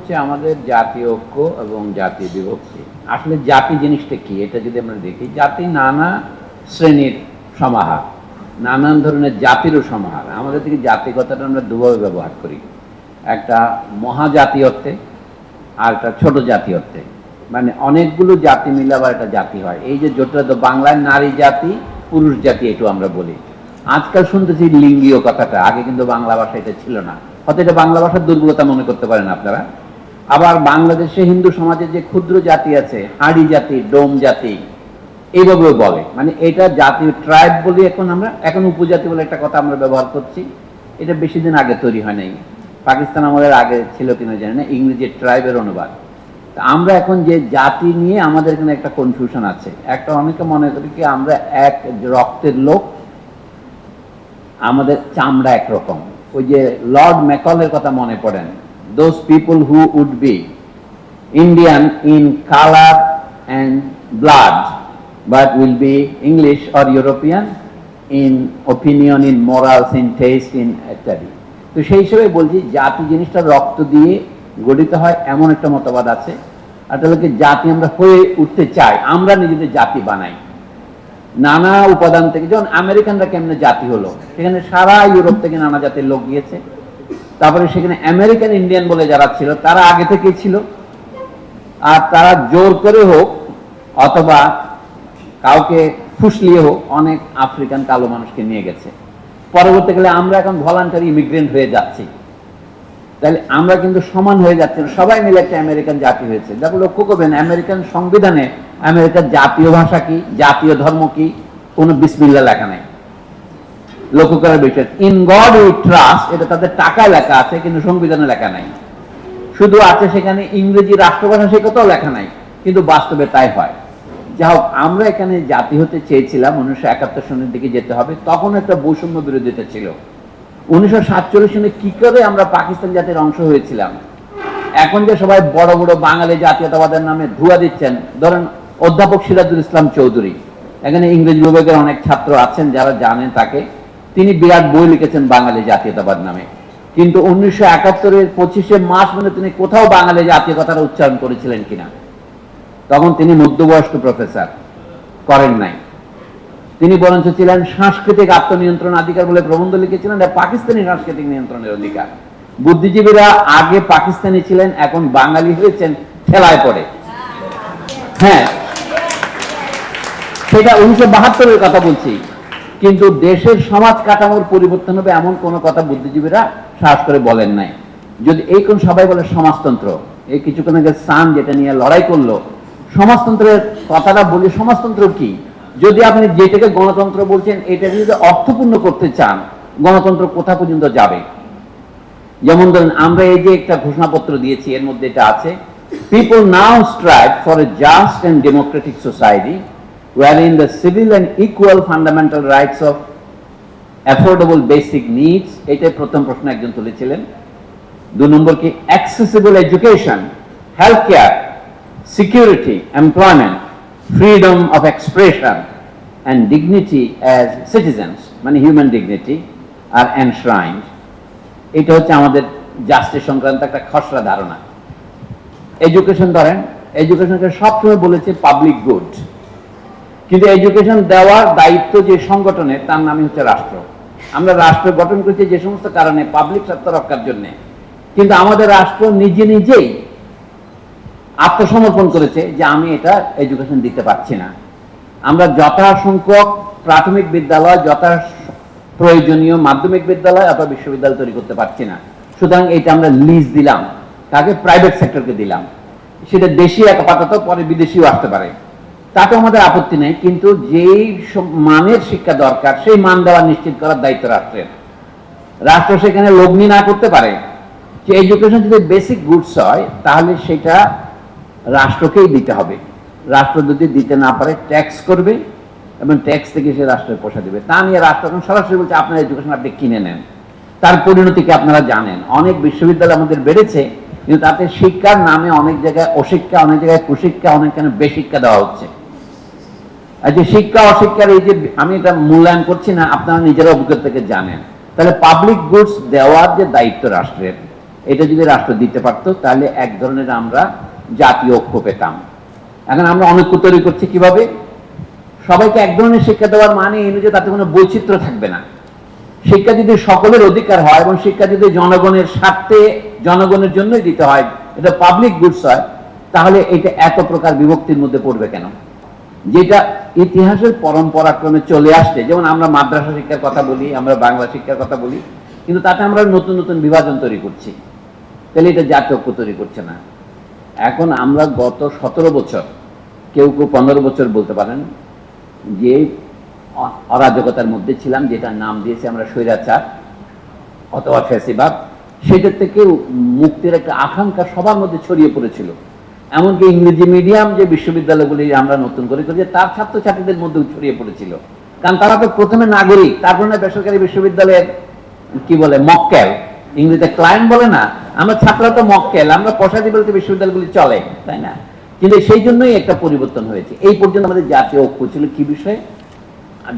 হচ্ছে আমাদের জাতীয় ঐক্য এবং জাতীয় বিভক্তি। আসলে জাতি জিনিসটা কি, এটা যদি আমরা দেখি, জাতি নানা শ্রেণীর সমাহার, নানান ধরনের জাতিরও সমাহার। আমাদের থেকে জাতি কথাটা আমরা দুভাবে ব্যবহার করি, একটা মহাজাতি অর্থে আর একটা ছোট জাতি অর্থে। মানে অনেকগুলো জাতি মিলে আবার একটা জাতি হয়। এই যে জটিলতা, বাংলায় নারী জাতি পুরুষ জাতি একটু আমরা বলি। আজকাল শুনতেছি লিঙ্গীয় কথাটা, আগে কিন্তু বাংলা ভাষা এটা ছিল না। হয়তো এটা বাংলা ভাষার দুর্বলতা মনে করতে পারেন আপনারা। আবার বাংলাদেশে হিন্দু সমাজে যে ক্ষুদ্র জাতি আছে, হাড়ি জাতি, ডোম জাতি, এইভাবেও বলে। মানে এটা জাতীয় ট্রাইব বলি আমরা, এখন উপজাতি বলে একটা কথা আমরা ব্যবহার করছি। এটা বেশি দিন আগে তৈরি হয় নাই, পাকিস্তান আমাদের আগে ছিল কিনা জানি না, ইংরেজি ট্রাইবের অনুবাদ। আমরা এখন যে জাতি নিয়ে আমাদের এখানে একটা কনফিউশন আছে। একটা অনেকে মনে করি কি আমরা এক রক্তের লোক, আমাদের চামড়া একরকম। ওই যে লর্ড ম্যাকলের কথা মনে পড়েন, those people who would be Indian in colour and blood but will be English or European in opinion, in morals, in taste, in ইত্যাদি। তো সেই হিসেবে বলছি জাতি জিনিসটা রক্ত দিয়ে গঠিত হয় এমন একটা মতবাদ আছে। আর তাহলে জাতি আমরা হয়ে উঠতে চাই, আমরা নিজেদের জাতি বানাই নানা উপাদান থেকে। যেমন আমেরিকানরা কেমনে জাতি হলো, সেখানে সারা ইউরোপ থেকে নানা জাতির লোক গিয়েছে। তারপরে সেখানে আমেরিকান ইন্ডিয়ান বলে যারা ছিল তারা আগে থেকেই ছিল, আর তারা জোর করে হোক অথবা কাউকে ফুসলিয়ে হোক অনেক আফ্রিকান কালো মানুষকে নিয়ে গেছে। পরবর্তীকালে আমরা এখন ভলান্টারি ইমিগ্রেন্ট হয়ে যাচ্ছি, তাহলে আমরা কিন্তু সমান হয়ে যাচ্ছি না, সবাই মিলে একটা আমেরিকান জাতি হয়েছে। দেখো লক্ষ্য করবেন আমেরিকান সংবিধানে আমেরিকার জাতীয় ভাষা কি, জাতীয় ধর্ম কি, কোনো বিসমিল্লাহ লেখা নাই। লক্ষ্য করার বিষয়, ইন গড উই ট্রাস্ট, এটা তাদের টাকায় লেখা আছে কিন্তু সংবিধানে লেখা নাই। শুধু আছে সেখানে ইংরেজি রাষ্ট্রভাষা, সে কথাও লেখা নাই, কিন্তু বাস্তবে তাই হয়। যা হোক, আমরা এখানে জাতি হতে চেয়েছিলাম 1971 সনের দিকে যেতে হবে, তখন একটা বৈষম্য বিরোধিতা ছিল। 1947 সনে কি করে আমরা পাকিস্তান জাতির অংশ হয়েছিলাম। এখন যে সবাই বড় বড় বাঙালি জাতীয়তাবাদের নামে ধোঁয়া দিচ্ছেন, ধরেন অধ্যাপক সিরাজুল ইসলাম চৌধুরী, এখানে ইংরেজি বিভাগের অনেক ছাত্র আছেন যারা জানেন তাকে, তিনি বিরাট বই লিখেছেন বাঙালি জাতীয়তাবাদ নামে। কিন্তু 1971-এর 25শে মার্চ মানে তিনি কোথাও বাঙালি জাতীয়তার উচ্চারণ করেছিলেন কিনা? তখন তিনি মধ্যবয়স্ক প্রফেসর, করেন নাই। তিনি বরঞ্চ ছিলেন সাংস্কৃতিক আত্মনিয়ন্ত্রণ অধিকার বলে প্রবন্ধ লিখেছিলেন, পাকিস্তানি সাংস্কৃতিক নিয়ন্ত্রণের অধিকার। বুদ্ধিজীবীরা আগে পাকিস্তানি ছিলেন, এখন বাঙালি হয়েছেন ঠেলায় পড়ে। হ্যাঁ, সেটা 1972-এর কথা বলছি। কিন্তু দেশের সমাজ কাঠামোর পরিবর্তন হবে এমন কোন কথা বুদ্ধিজীবীরা সাহস করে বলেন নাই। যদি এই কোন সবাই বলে সমাজতন্ত্র, এই কিছুক্ষণ আগে সান যেটা নিয়ে লড়াই করলো, সমাজতন্ত্রের কথাটা বলি, সমাজতন্ত্র কি? যদি আপনি যেটাকে গণতন্ত্র বলছেন এটা যদি অর্থপূর্ণ করতে চান, গণতন্ত্র কোথা পর্যন্ত যাবে? যেমন ধরেন আমরা এই যে একটা ঘোষণাপত্র দিয়েছি, এর মধ্যে এটা আছে, people now strive for a just and Democratic society wherein the civil and equal fundamental rights of affordable basic needs, এটাই প্রথম প্রশ্ন একজন তুলেছিলেন। 2 নম্বর কি, accessible education, healthcare, security, employment, freedom of expression and dignity as citizens, মানে human dignity are enshrined. এটা হচ্ছে আমাদের জাস্টিস সংক্রান্ত একটা খসড়া ধারণা। এডুকেশন ধরেন, এডুকেশনকে সবসময় বলেছে পাবলিক গুড, কিন্তু এডুকেশন দেওয়ার দায়িত্ব যে সংগঠনের, তার নামই হচ্ছে রাষ্ট্র। আমরা রাষ্ট্র গঠন করেছি যে সমস্ত কারণে, পাবলিক স্বার্থ রক্ষার জন্য, কিন্তু আমাদের রাষ্ট্র নিজে নিজেই আত্মসমর্পণ করেছে যে আমি এটা এডুকেশন দিতে পারছি না। আমরা যথাসংখ্যক প্রাথমিক বিদ্যালয়, যথা প্রয়োজনীয় মাধ্যমিক বিদ্যালয় অথবা বিশ্ববিদ্যালয় তৈরি করতে পারছি না। সুতরাং এটা আমরা লিজ দিলাম, তাকে প্রাইভেট সেক্টরকে দিলাম। সেটা দেশি আপাতত, পরে বিদেশিও আসতে পারে, তাতে আমাদের আপত্তি নেই, কিন্তু যেই মানের শিক্ষা দরকার সেই মান দেওয়া নিশ্চিত করার দায়িত্ব রাষ্ট্রের। রাষ্ট্র সেখানে লগ্নি না করতে পারে। যে এডুকেশন যদি বেসিক গুডস হয় তাহলে সেটা রাষ্ট্রকেই দিতে হবে। রাষ্ট্র যদি দিতে না পারে ট্যাক্স করবে এবং ট্যাক্স থেকে সে রাষ্ট্রের পয়সা দেবে। তা নিয়ে রাষ্ট্র এখন সরাসরি বলছে আপনার এডুকেশন আপনি কিনে নেন। তার পরিণতিকে আপনারা জানেন, অনেক বিশ্ববিদ্যালয় আমাদের বেড়েছে, কিন্তু তাতে শিক্ষার নামে অনেক জায়গায় অশিক্ষা, অনেক জায়গায় কুশিক্ষা, অনেকখানে বেশিক্ষা দেওয়া হচ্ছে। আর যে শিক্ষা অশিক্ষার এই যে, আমি এটা মূল্যায়ন করছি না, আপনারা নিজেরা অভিজ্ঞতা থেকে জানেন। তাহলে পাবলিক গুডস দেওয়ার যে দায়িত্ব রাষ্ট্রের, এটা যদি রাষ্ট্র দিতে পারতো তাহলে এক ধরনের আমরা জাতীয় ঐক্য পেতাম। এখন আমরা অনৈক্য তৈরি করছি কিভাবে? সবাইকে এক ধরনের শিক্ষা দেওয়ার মানে এই যে তাতে কোনো বৈচিত্র্য থাকবে না। শিক্ষা যদি সকলের অধিকার হয় এবং শিক্ষা যদি জনগণের স্বার্থে জনগণের জন্যই দিতে হয়, এটা পাবলিক গুডস হয়, তাহলে এটা এত প্রকার বিভক্তির মধ্যে পড়বে কেন? যেটা ইতিহাসের পরম্পরাক্রমে চলে আসছে, যেমন আমরা মাদ্রাসা শিক্ষার কথা বলি, আমরা বাংলা শিক্ষার কথা বলি, কিন্তু তাতে আমরা নতুন নতুন বিভাজন তৈরি করছি, তাহলে এটা জাতীয় ঐক্য তৈরি করছে না। এখন আমরা গত 17 বছর, কেউ কেউ 15 বছর বলতে পারেন, যে অরাজকতার মধ্যে ছিলাম, যেটার নাম দিয়েছি আমরা স্বৈরাচার অথবা ফ্যাসিবাদ, সেটার থেকে মুক্তির একটা আকাঙ্ক্ষা সবার মধ্যে ছড়িয়ে পড়েছিল। এমনকি ইংরেজি মিডিয়াম যে বিশ্ববিদ্যালয়গুলি আমরা নতুন করে করেছি, তার ছাত্রছাত্রীদের মধ্যেও ছড়িয়ে পড়েছিল। কারণ তারা তো প্রথমে নাগরিক, তারপর না বেসরকারি বিশ্ববিদ্যালয়ের কি বলে মক্কেল, ইংরেজিতে ক্লায়েন্ট বলে না, আমরা ছাত্ররা তো মক্কেল, আমরা পয়সা বলতে বিশ্ববিদ্যালয়গুলি চলে, তাই না? কিন্তু সেই জন্যই একটা পরিবর্তন হয়েছে। এই পর্যন্ত আমাদের জাতীয় ঐক্য ছিল কি বিষয়ে?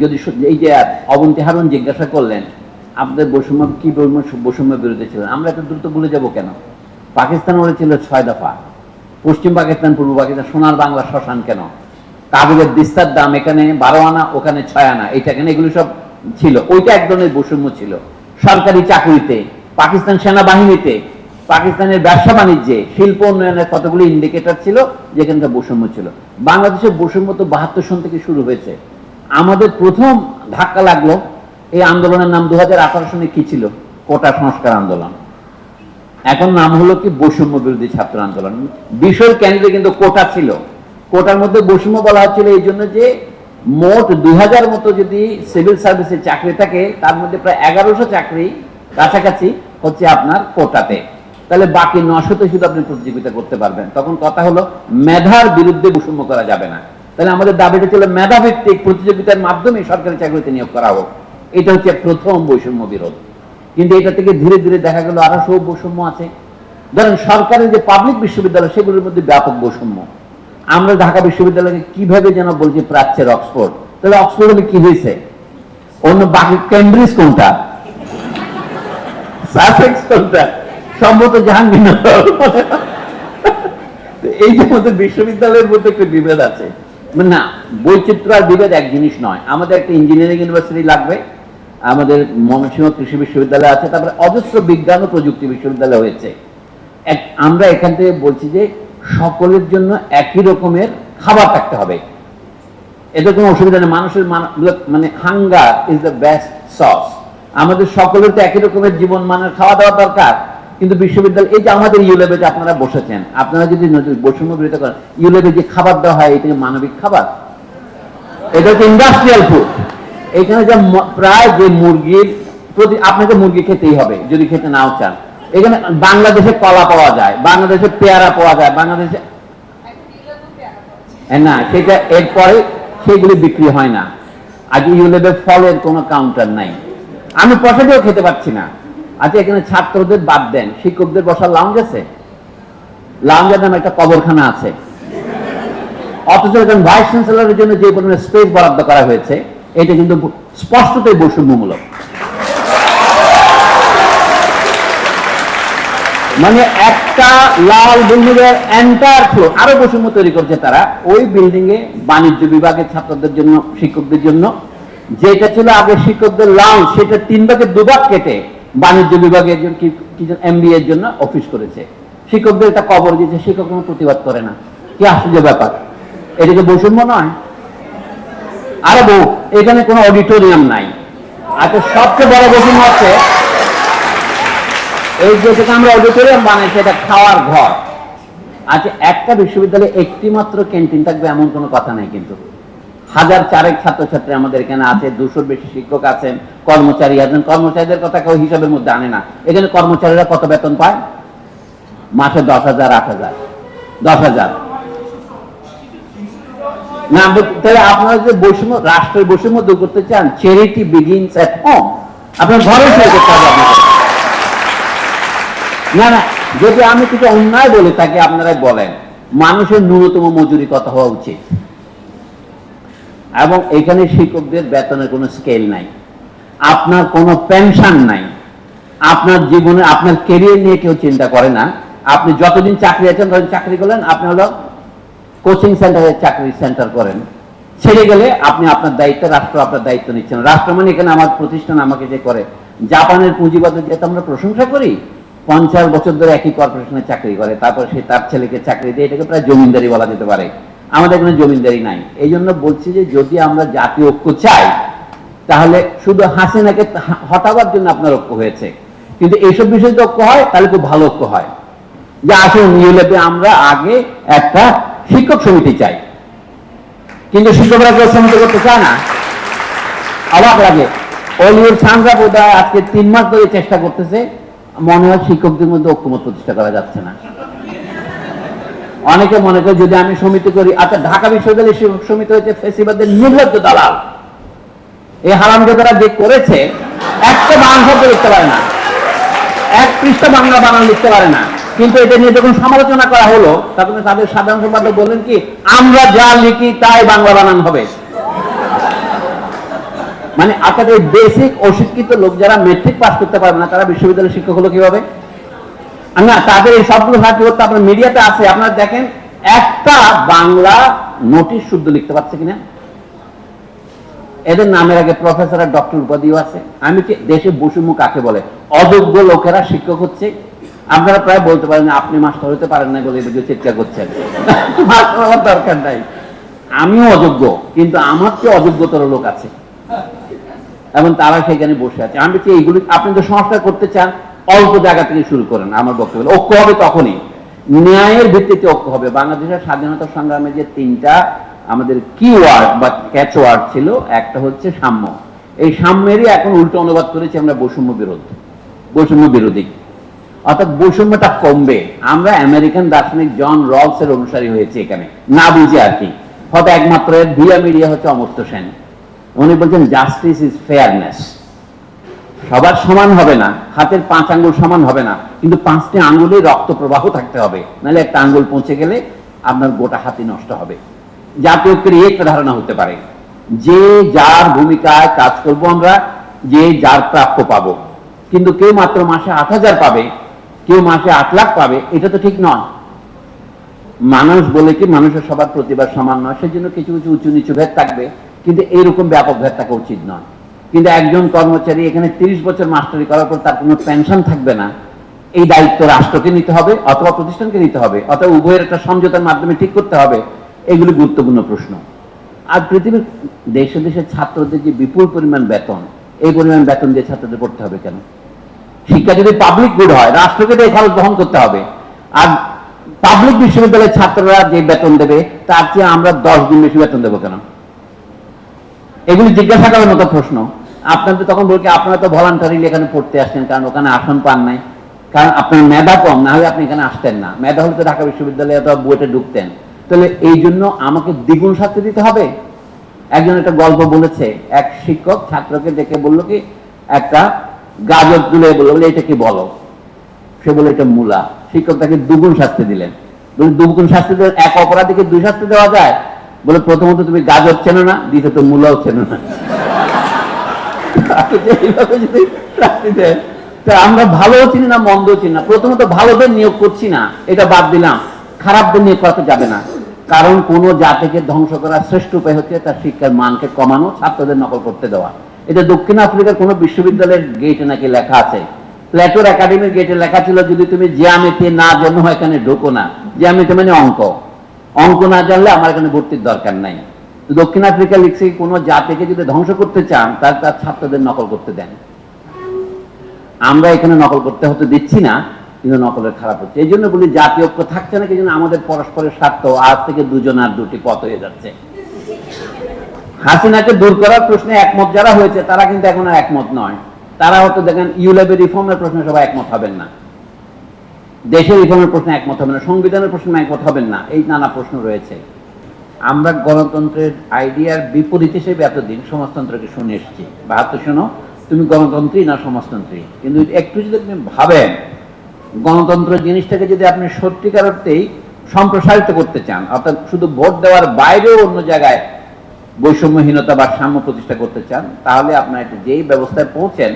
যদি এই যে অবন্তী হারুন জিজ্ঞাসা করলেন আপনাদের বৈষম্য কি বৈষম্য বিরোধী ছিলেন, আমরা এত দ্রুত ভুলে যাব কেন? পাকিস্তান বলে ছিল 6 দফা, পশ্চিম পাকিস্তান, পূর্ব পাকিস্তান, সোনার বাংলা শ্মশান কেন, কাগজের দিস্তার দাম এখানে 12 আনা ওখানে 6 আনা, এটা কেন, এগুলো সব ছিল। ওইটা এক ধরনের বৈষম্য ছিল। সরকারি চাকরিতে, পাকিস্তান সেনাবাহিনীতে, পাকিস্তানের ব্যবসা বাণিজ্যে, শিল্প উন্নয়নের কতগুলো ইন্ডিকেটর ছিল যেখানকার বৈষম্য ছিল। বাংলাদেশের বৈষম্য তো 72 সন থেকে শুরু হয়েছে। আমাদের প্রথম ধাক্কা লাগলো এই আন্দোলনের নাম 2018 সনে কি ছিল? কোটা সংস্কার আন্দোলন। এখন নাম হলো কি বৈষম্য বিরোধী ছাত্র আন্দোলন। বিষয় কেন্দ্রে কিন্তু কোটা ছিল। কোটার মধ্যে বৈষম্য বলা হচ্ছিল এই জন্য যে মোট 2000 মতো যদি সিভিল সার্ভিসে চাকরি থাকে, তার মধ্যে প্রায় 1100 চাকরি কাছাকাছি হচ্ছে আপনার কোটাতে, তাহলে বাকি 900তে শুধু আপনি প্রতিযোগিতা করতে পারবেন। তখন কথা হলো মেধার বিরুদ্ধে বৈষম্য করা যাবে না, তাহলে আমাদের দাবিটা ছিল মেধাভিত্তিক প্রতিযোগিতার মাধ্যমে সরকারি চাকরিতে নিয়োগ করা হোক। এটা হচ্ছে প্রথম বৈষম্য বিরোধ। কিন্তু এটা থেকে ধীরে ধীরে দেখা গেল আরো সব বৈষম্য আছে। ধরেন সরকারের যে পাবলিক বিশ্ববিদ্যালয়, সেগুলোর মধ্যে ব্যাপক বৈষম্য। আমরা ঢাকা বিশ্ববিদ্যালয়কে কিভাবে যেন বলছি প্রাচ্যের অক্সফোর্ড, তাহলে অক্সফোর্ড হলে কি হয়েছে? অন্য বাকি কেমব্রিজ কোনটা, সাসেক্স কোনটা, সম্ভবত জাহাঙ্গীরনগর। এই যে আমাদের বিশ্ববিদ্যালয়ের মধ্যে একটা বিভেদ আছে। না, বৈচিত্র্য আর বিভেদ এক জিনিস নয়। আমাদের একটা ইঞ্জিনিয়ারিং ইউনিভার্সিটি লাগবে, আমাদের ময়মনসিংহ কৃষি বিশ্ববিদ্যালয় আছে, তারপরে অজস্র বিজ্ঞান ও প্রযুক্তি বিশ্ববিদ্যালয় হয়েছে। আমরা এখান থেকে বলছি যে সকলের জন্য একই রকমের খাবার থাকতে হবে, এতে কোনো অসুবিধা নেই। মানুষের মানে hunger is the best sauce. আমাদের সকলের তো একই রকমের জীবন মানের খাওয়া দাওয়া দরকার। কিন্তু বিশ্ববিদ্যালয়, এই যে আমাদের ইউলেবে যে আপনারা বসেছেন, আপনারা যদি বৈষম্য বিরোধিতা করেন, ইউলেবে যে খাবার দেওয়া হয় এটা মানবিক খাবার, এটা হচ্ছে ইন্ডাস্ট্রিয়াল ফুড। এখানে যে প্রায় যে মুরগির প্রতি আপনাকে মুরগি খেতেই হবে যদি খেতে নাও চান। এখানে বাংলাদেশে কলা পাওয়া যায়, বাংলাদেশে পেয়ারা পাওয়া যায়, বাংলাদেশে না, সেটা এরপরে সেগুলি বিক্রি হয় না। আজ ইউলেবে ফলের কোনো কাউন্টার নাই, আমি পয়সা দিয়েও খেতে পারছি না। আচ্ছা, এখানে ছাত্রদের বাদ দেন, শিক্ষকদের বসার লাউঞ্জ আছে, লাউঞ্জের নামে একটা কবরখানা আছে। অথচ এখন ভাইস চ্যান্সেলরের জন্য যে পরিমাণে স্পেস বরাদ্দ করা হয়েছে, এটা কিন্তু স্পষ্টতই বৈষম্যমূলক। মানে একটা লাল বিল্ডিংয়ের এন্টায়ার ফ্লোর আরো বৈষম্য তৈরি করছে তারা। ওই বিল্ডিং এ বাণিজ্য বিভাগের ছাত্রদের জন্য, শিক্ষকদের জন্য যেটা ছিল আগে শিক্ষকদের লাউঞ্জ, সেটা 3 ভাগের 2 ভাগ কেটে বাণিজ্য বিভাগের জন্য এমবিএ এর জন্য অফিস করেছে। শিক্ষকদের একটা কবর দিয়েছে, শিক্ষক কোনো প্রতিবাদ করে না। কি আশ্চর্য ব্যাপার! এটাকে বৈষম্য নয়? আরে বউ, এখানে কোনো অডিটোরিয়াম নাই। আচ্ছা, সবচেয়ে বড় বৈষম্য হচ্ছে এই যেটাকে আমরা অডিটোরিয়াম বানাইছি, এটা খাওয়ার ঘর। আচ্ছা, একটা বিশ্ববিদ্যালয়ে একটি মাত্র ক্যান্টিন থাকবে এমন কোনো কথা নাই, কিন্তু 1004 ছাত্রছাত্রী আমাদের এখানে আছে, 200-র বেশি শিক্ষক আছেন, কর্মচারী আছেন। কর্মচারীদের কথা কেউ হিসাবের মধ্যে আনে না। এখানে কর্মচারীরা কত বেতন পায়? মাসে 10,000, 8,000, 10,000 না। তাহলে আপনারা যে বৈষম্য, রাষ্ট্রের বৈষম্য দূর করতে চান, চ্যারিটি বিগিনস এট হোম। আপনার ঘরে শুরু করতে হবে আপনাকে। না না, যদি আমি কিছু অন্যায় বলে থাকি আপনারাই বলেন। মানুষের ন্যূনতম মজুরি কত হওয়া উচিত? এবং এখানে শিক্ষকদের বেতনের কোনো স্কেল নাই, আপনার কোনো পেনশন নাই। আপনার জীবনে আপনার কেরিয়ার নিয়ে কেউ চিন্তা করে না। আপনি যতদিন চাকরি আছেন ততদিন চাকরি করলেন, আপনি হলো কোচিং সেন্টারে চাকরি সেন্টার করেন, ছেড়ে গেলে আপনি আপনার দায়িত্ব, রাষ্ট্র আপনার দায়িত্ব নিচ্ছেন। রাষ্ট্র মানে এখানে আমার প্রতিষ্ঠান আমাকে যে করে, জাপানের পুঁজিবাদের যেহেতু আমরা প্রশংসা করি, 50 বছর ধরে একই কর্পোরেশনে চাকরি করে, তারপর সে তার ছেলেকে চাকরি দিয়ে, এটাকে প্রায় জমিদারি বলা যেতে পারে। আমাদের এখানে জমিদারি নাই। এই জন্য বলছি যে যদি আমরা জাতীয় ঐক্য চাই, তাহলে শুধু হাসিনাকে হটাবার জন্য আপনার ঐক্য হয়েছে, কিন্তু এইসব বিষয়ে যদি ঐক্য হয় তাহলে খুব ভালো ঐক্য হয়। যে আসলে নিউলেপে আমরা আগে একটা শিক্ষক সমিতি চাই, কিন্তু শিক্ষকরা কেউ সমিতি করতে চায় না। অবাক লাগে, অলিউড সানরা বোধহয় আজকে 3 মাস ধরে চেষ্টা করতেছে, মনে হয় শিক্ষকদের মধ্যে ঐক্যমত প্রতিষ্ঠা করা যাচ্ছে না। অনেকে মনে করে যদি আমি সমিতি করি, আচ্ছা ঢাকা বিশ্ববিদ্যালয়ের শিক্ষক সমিতি হয়েছে ফেসিবাদের নির্লজ্জ দালাল। এই হারামজাদারা যে করেছে, একটা বাংলা শব্দ লিখতে পারে না, 1 পৃষ্ঠা বাংলা বানান লিখতে পারে না, কিন্তু এটা নিয়ে যখন সমালোচনা করা হলো তখন তাদের সাধারণ সম্পাদক বললেন কি, আমরা যা লিখি তাই বাংলা বানান হবে। মানে আপনাদের বেসিক অশিক্ষিত লোক যারা মেট্রিক পাস করতে পারবে না, তারা বিশ্ববিদ্যালয়ের শিক্ষক হলো কিভাবে? না, তাদের এই সবগুলো সাহায্য করতে আপনার মিডিয়াতে আছে, আপনারা দেখেন একটা বাংলা নোটিশ শুদ্ধ লিখতে পারছে কিনা। এদের নামের আগে প্রফেসর আর ডক্টর উপাধিও আছে। আমি কি দেশে বৈষম্য কাকে বলে? অযোগ্য লোকেরা শিক্ষক হচ্ছে। আপনারা প্রায় বলতে পারেন আপনি মাস্টার হতে পারেন না বলে চিৎকার করছেন। মাস্টার হওয়ার দরকার নাই, আমিও অযোগ্য, কিন্তু আমার চেয়ে অযোগ্যতর লোক আছে এবং তারা সেখানে বসে আছে। আমি কি এইগুলি আপনি তো সংস্কার করতে চান, অল্প জায়গা থেকে শুরু করেন। আমার বক্তব্য ঐক্য হবে তখনই, ন্যায়ের ভিত্তিতে ঐক্য হবে। বাংলাদেশের স্বাধীনতা সংগ্রামে যে 3টা আমাদের কি ওয়ার্ড বা ক্যাচ ওয়ার্ড ছিল, একটা হচ্ছে সাম্য। এই সাম্যেরই এখন উল্টো অনুবাদ করেছি আমরা বৈষম্য বিরোধী, বৈষম্য বিরোধী। অর্থাৎ বৈষম্যটা কমবে। আমরা আমেরিকান দার্শনিক জন রলস এর অনুসারী হয়েছে এখানে, না বুঝে আর কি। হয়তো একমাত্র ভিয়া মিডিয়া হচ্ছে অমর্ত্য সেন, উনি বলছেন জাস্টিস ইজ ফেয়ারনেস। সবার সমান হবে না, হাতের 5 আঙ্গুল সমান হবে না, কিন্তু 5টি আঙ্গুলে রক্ত প্রবাহ থাকতে হবে, নাহলে একটা আঙ্গুল পৌঁছে গেলে আপনার গোটা হাতই নষ্ট হবে। জাতীয় ঐক্যের একটা ধারণা হতে পারে যে যার ভূমিকায় কাজ করব আমরা, যে যার প্রাপ্য পাবো। কিন্তু কেউ মাত্র মাসে 8,000 পাবে, কেউ মাসে 8 লাখ পাবে, এটা তো ঠিক নয়। মানুষ বলে কি মানুষের সবার প্রতিভা সমান নয়, সেজন্য কিছু কিছু উঁচু নিচু ভেদ থাকবে, কিন্তু এইরকম ব্যাপক ভেদ থাকা উচিত নয়। কিন্তু একজন কর্মচারী এখানে 30 বছর মাস্টারি করার পর তার কোনো পেনশন থাকবে না, এই দায়িত্ব রাষ্ট্রকে নিতে হবে অথবা প্রতিষ্ঠানকে নিতে হবে, অথবা উভয়ের একটা সমঝোতার মাধ্যমে ঠিক করতে হবে। এগুলি গুরুত্বপূর্ণ প্রশ্ন। আর পৃথিবীর দেশে দেশে ছাত্রদের যে বিপুল পরিমাণ বেতন, এই পরিমাণ বেতন দিয়ে ছাত্রদের পড়তে হবে কেন? শিক্ষা যদি পাবলিক গুড হয়, রাষ্ট্রকে তো এই খরচ বহন করতে হবে। আর পাবলিক বিশ্ববিদ্যালয়ের ছাত্ররা যে বেতন দেবে তার চেয়ে আমরা 10 গুণ বেশি বেতন দেবো কেন? এগুলি জিজ্ঞাসা করার মতো প্রশ্ন। আপনাদের তখন বলকে আপনারা তো ভলান্টারিলি এখানে পড়তে আসছেন, কারণ ওখানে আসন পান নাই, কারণ আপনার মেধা কম, না হলে আপনি এখানে আসতেন না। মেধা হলে তো ঢাকা বিশ্ববিদ্যালয়ে অথবা বুয়েটে ঢুকতেন। তাহলে এই জন্য আমাকে দ্বিগুণ শাস্তি দিতে হবে? একজন একটা গল্প বলেছে, এক শিক্ষক ছাত্রকে ডেকে বললো কি, একটা গাজর তুলে বললো, বলে এটা কি বলো? সে বলে এটা মূলা। শিক্ষক তাকে 2 গুণ শাস্তি দিলেন। বলে 2 গুণ শাস্তি দিলে এক অপরাধীকে 2 শাস্তি দেওয়া যায়? বলে প্রথমত তুমি গাজর চেনো না, দ্বিতীয়ত মূলাও চেনো না। এইভাবে যদি শাস্তি দেয়, আমরা ভালো চিনি না মন্দ চিনি না। প্রথমত ভালোদের নিয়োগ করছি না, এটা বাদ দিলাম, খারাপদের নিয়োগ করা যাবে না। কারণ কোন জাতিকে ধ্বংস করার শ্রেষ্ঠ উপায় হচ্ছে তার শিক্ষার মানকে কমানো, ছাত্রদের নকল করতে দেওয়া। এটা দক্ষিণ আফ্রিকার কোন বিশ্ববিদ্যালয়ের গেটে নাকি লেখা আছে। প্লেটোর একাডেমির গেটে লেখা ছিল, যদি তুমি জ্যামিতি না জানো এখানে ঢোকো না। জ্যামিতি মানে অঙ্ক, অঙ্ক না জানলে আমার এখানে ভর্তির দরকার নাই। দক্ষিণ আফ্রিকা লিখছে কোন জাতিকে যদি ধ্বংস করতে চান তার তার ছাত্রদের নকল করতে দেন। আমরা এখানে নকল করতে হতে দিচ্ছি না, কিন্তু নকলের খারাপ হচ্ছে। এই জন্য বলি জাতীয় ঐক্য থাকছে না, কিন্তু আমাদের পরস্পরের স্বার্থ আজ থেকে 2 জন আর 2টি পথ হয়ে যাচ্ছে। হাসিনাকে দূর করার প্রশ্নে একমত যারা হয়েছে তারা কিন্তু এখন আর একমত নয়। তারা হয়তো দেখেন ইউলেবের রিফর্মের প্রশ্নে সবাই একমত হবেন না, দেশের রিফর্মের প্রশ্নে একমত হবেন না, সংবিধানের প্রশ্নে একমত হবেন না, এই নানা প্রশ্ন রয়েছে। আমরা গণতন্ত্রের আইডিয়ার বিপরীত হিসেবে এতদিন সমাজতন্ত্রকে শুনে এসেছি। বাহাত্তর শোনো তুমি গণতন্ত্রী না সমাজতন্ত্রী, কিন্তু একটু যদি আপনি ভাবেন গণতন্ত্র জিনিসটাকে যদি আপনি সত্যিকার অর্থেই সম্প্রসারিত করতে চান, অর্থাৎ শুধু ভোট দেওয়ার বাইরেও অন্য জায়গায় বৈষম্যহীনতা বা সাম্য প্রতিষ্ঠা করতে চান, তাহলে আপনার যেই ব্যবস্থায় পৌঁছেন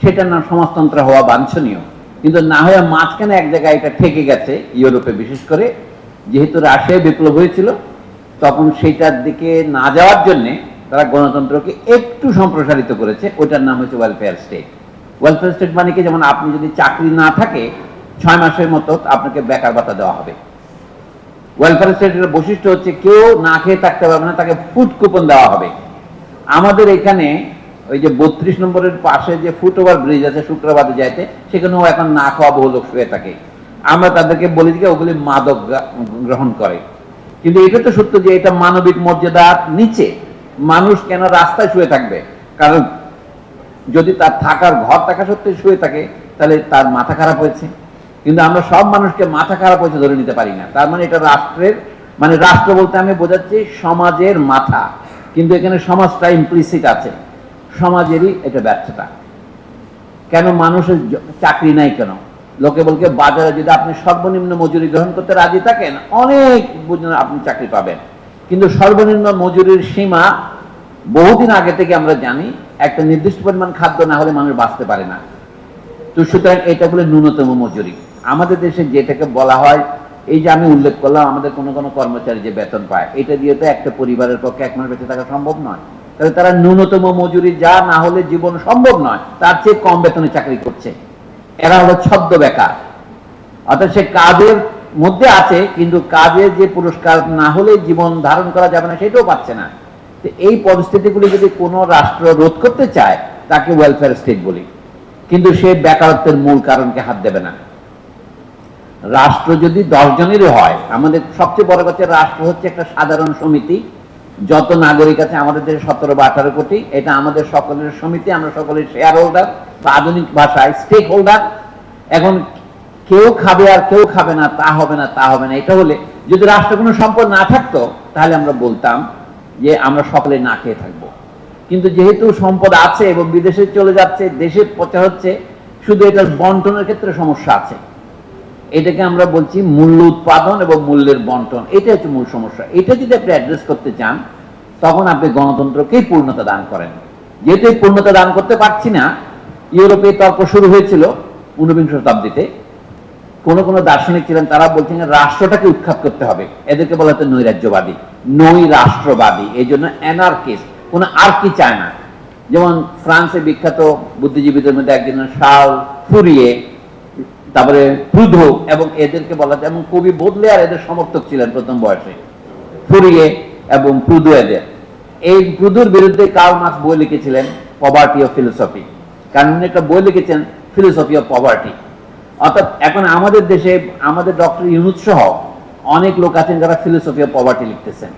সেটার নাম সমাজতন্ত্র হওয়া বাঞ্ছনীয়, কিন্তু না হয়ে মাঝখানে এক জায়গায় এটা ঠেকে গেছে ইউরোপে, বিশেষ করে যেহেতু রাশিয়ায় বিপ্লব হয়েছিল তখন সেটার দিকে না যাওয়ার জন্যে তারা গণতন্ত্রকে একটু সম্প্রসারিত করেছে, ওটার নাম হচ্ছে ওয়েলফেয়ার স্টেট। ওয়েলফেয়ার স্টেট মানে কি, যেমন আপনি যদি চাকরি না থাকে 6 মাসের মতো আপনাকে বেকার ভাতা দেওয়া হবে। ওয়েলফেয়ার স্টেটের বৈশিষ্ট্য হচ্ছে কেউ না খেয়ে থাকতে পারবে না, তাকে ফুড কুপন দেওয়া হবে। আমাদের এখানে ওই যে 32 নম্বরের পাশে যে ফুট ওভার ব্রিজ আছে শুক্রবারে যাইতে, সেখানেও এখন না খাওয়া বহু লোক শুয়ে থাকে। আমরা তাদেরকে বলি যে ওগুলি মাদক গ্রহণ করে, কিন্তু এটা তো সত্য যে এটা মানবিক মর্যাদার নিচে। মানুষ কেন রাস্তায় শুয়ে থাকবে? কারণ যদি তার থাকার ঘর থাকা সত্ত্বেও শুয়ে থাকে তাহলে তার মাথা খারাপ হয়েছে। কিন্তু আমরা সব মানুষকে মাথা খারাপ হয়েছে ধরে নিতে পারি না। তার মানে এটা রাষ্ট্রের, মানে রাষ্ট্র বলতে আমি বোঝাচ্ছি সমাজের মাথা, কিন্তু এখানে সমাজটা ইমপ্লিসিট আছে, সমাজেরই এটা ব্যর্থতা। কেন মানুষের চাকরি নাই কেন? লোকে বলকে বাজারে যদি আপনি সর্বনিম্ন মজুরি গ্রহণ করতে রাজি থাকেন অনেক আপনি চাকরি পাবেন, কিন্তু সর্বনিম্ন মজুরির সীমা বহুদিন আগে থেকে আমরা জানি, একটা নির্দিষ্ট পরিমাণ খাদ্য না হলে মানুষ বাঁচতে পারে না। তো সুতরাং এটা বলে ন্যূনতম মজুরি। আমাদের দেশে যেটাকে বলা হয়, এই যে আমি উল্লেখ করলাম আমাদের কোনো কোনো কর্মচারী যে বেতন পায়, এটা দিয়ে তো একটা পরিবারের পক্ষে 1 মাস বেঁচে থাকা সম্ভব নয়। তাহলে তারা ন্যূনতম মজুরি যা না হলে জীবন সম্ভব নয় তার চেয়ে কম বেতনে চাকরি করছে। এরা হলো ছদ্ম বেকার, অর্থাৎ সে কাজের মধ্যে আছে কিন্তু কাজের যে পুরস্কার না হলে জীবন ধারণ করা যাবে না সেটাও পাচ্ছে না। তো এই পরিস্থিতিগুলি যদি কোনো রাষ্ট্র রোধ করতে চায় তাকে ওয়েলফেয়ার স্টেট বলি, কিন্তু সে বেকারত্বের মূল কারণকে হাত দেবে না। রাষ্ট্র যদি 10 জনেরই হয়, আমাদের সবচেয়ে বড় কথা রাষ্ট্র হচ্ছে একটা সাধারণ সমিতি, যত নাগরিক আছে আমাদের দেশে 17 বা 18 কোটি, এটা আমাদের সকলের সমিতি, আমরা সকলের শেয়ার হোল্ডার বা আধুনিক ভাষায় স্টেক হোল্ডার। এখন কেউ খাবে আর কেউ খাবে না তা হবে না, তা হবে না। এটা হলে যদি রাষ্ট্র কোনো সম্পদ না থাকতো তাহলে আমরা বলতাম যে আমরা সকলে না খেয়ে থাকবো, কিন্তু যেহেতু সম্পদ আছে এবং বিদেশে চলে যাচ্ছে, দেশে প্রচার হচ্ছে, শুধু এটার বন্টনের ক্ষেত্রে সমস্যা আছে। এটাকে আমরা বলছি মূল্য উৎপাদন এবং মূল্যের বন্টন, এটা হচ্ছে মূল সমস্যা। এটা যদি আপনি অ্যাড্রেস করতে চান তখন আপনি গণতন্ত্রকেই পূর্ণতা দান করেন। যেহেতু এই পূর্ণতা দান করতে পারছি না, ইউরোপে তর্ক শুরু হয়েছিল 19বিংশ শতাব্দীতে। কোন কোন দার্শনিক ছিলেন, তারা বলছেন রাষ্ট্রটাকে উৎখাত করতে হবে। এদেরকে বলা হতো নৈরাজ্যবাদী, নৈরাষ্ট্রবাদী, এই জন্য অ্যানার্কিস্ট, কোন আর কি চায় না। যেমন ফ্রান্সে বিখ্যাত বুদ্ধিজীবীদের মধ্যে একজন শার্ল ফুরিয়ে, তারপরে প্রুধো, এবং এদেরকে বলা যায়, এবং কবি বোদলেয়ার এদের সমর্থক ছিলেন প্রথম বয়সে, ফুরিয়ে এবং প্রুধো। এদের এই প্রুধোর বিরুদ্ধে কার্ল মার্কস বই লিখেছিলেন পভার্টি অফ ফিলোসফি, কারণ উনি একটা বই লিখেছেন ফিলোসফি অফ পভার্টি। অর্থাৎ এখন আমাদের দেশে আমাদের ডক্টর ইউনূস সহ অনেক লোক আছেন যারা ফিলোসফি অফ পভার্টি লিখতেছেন।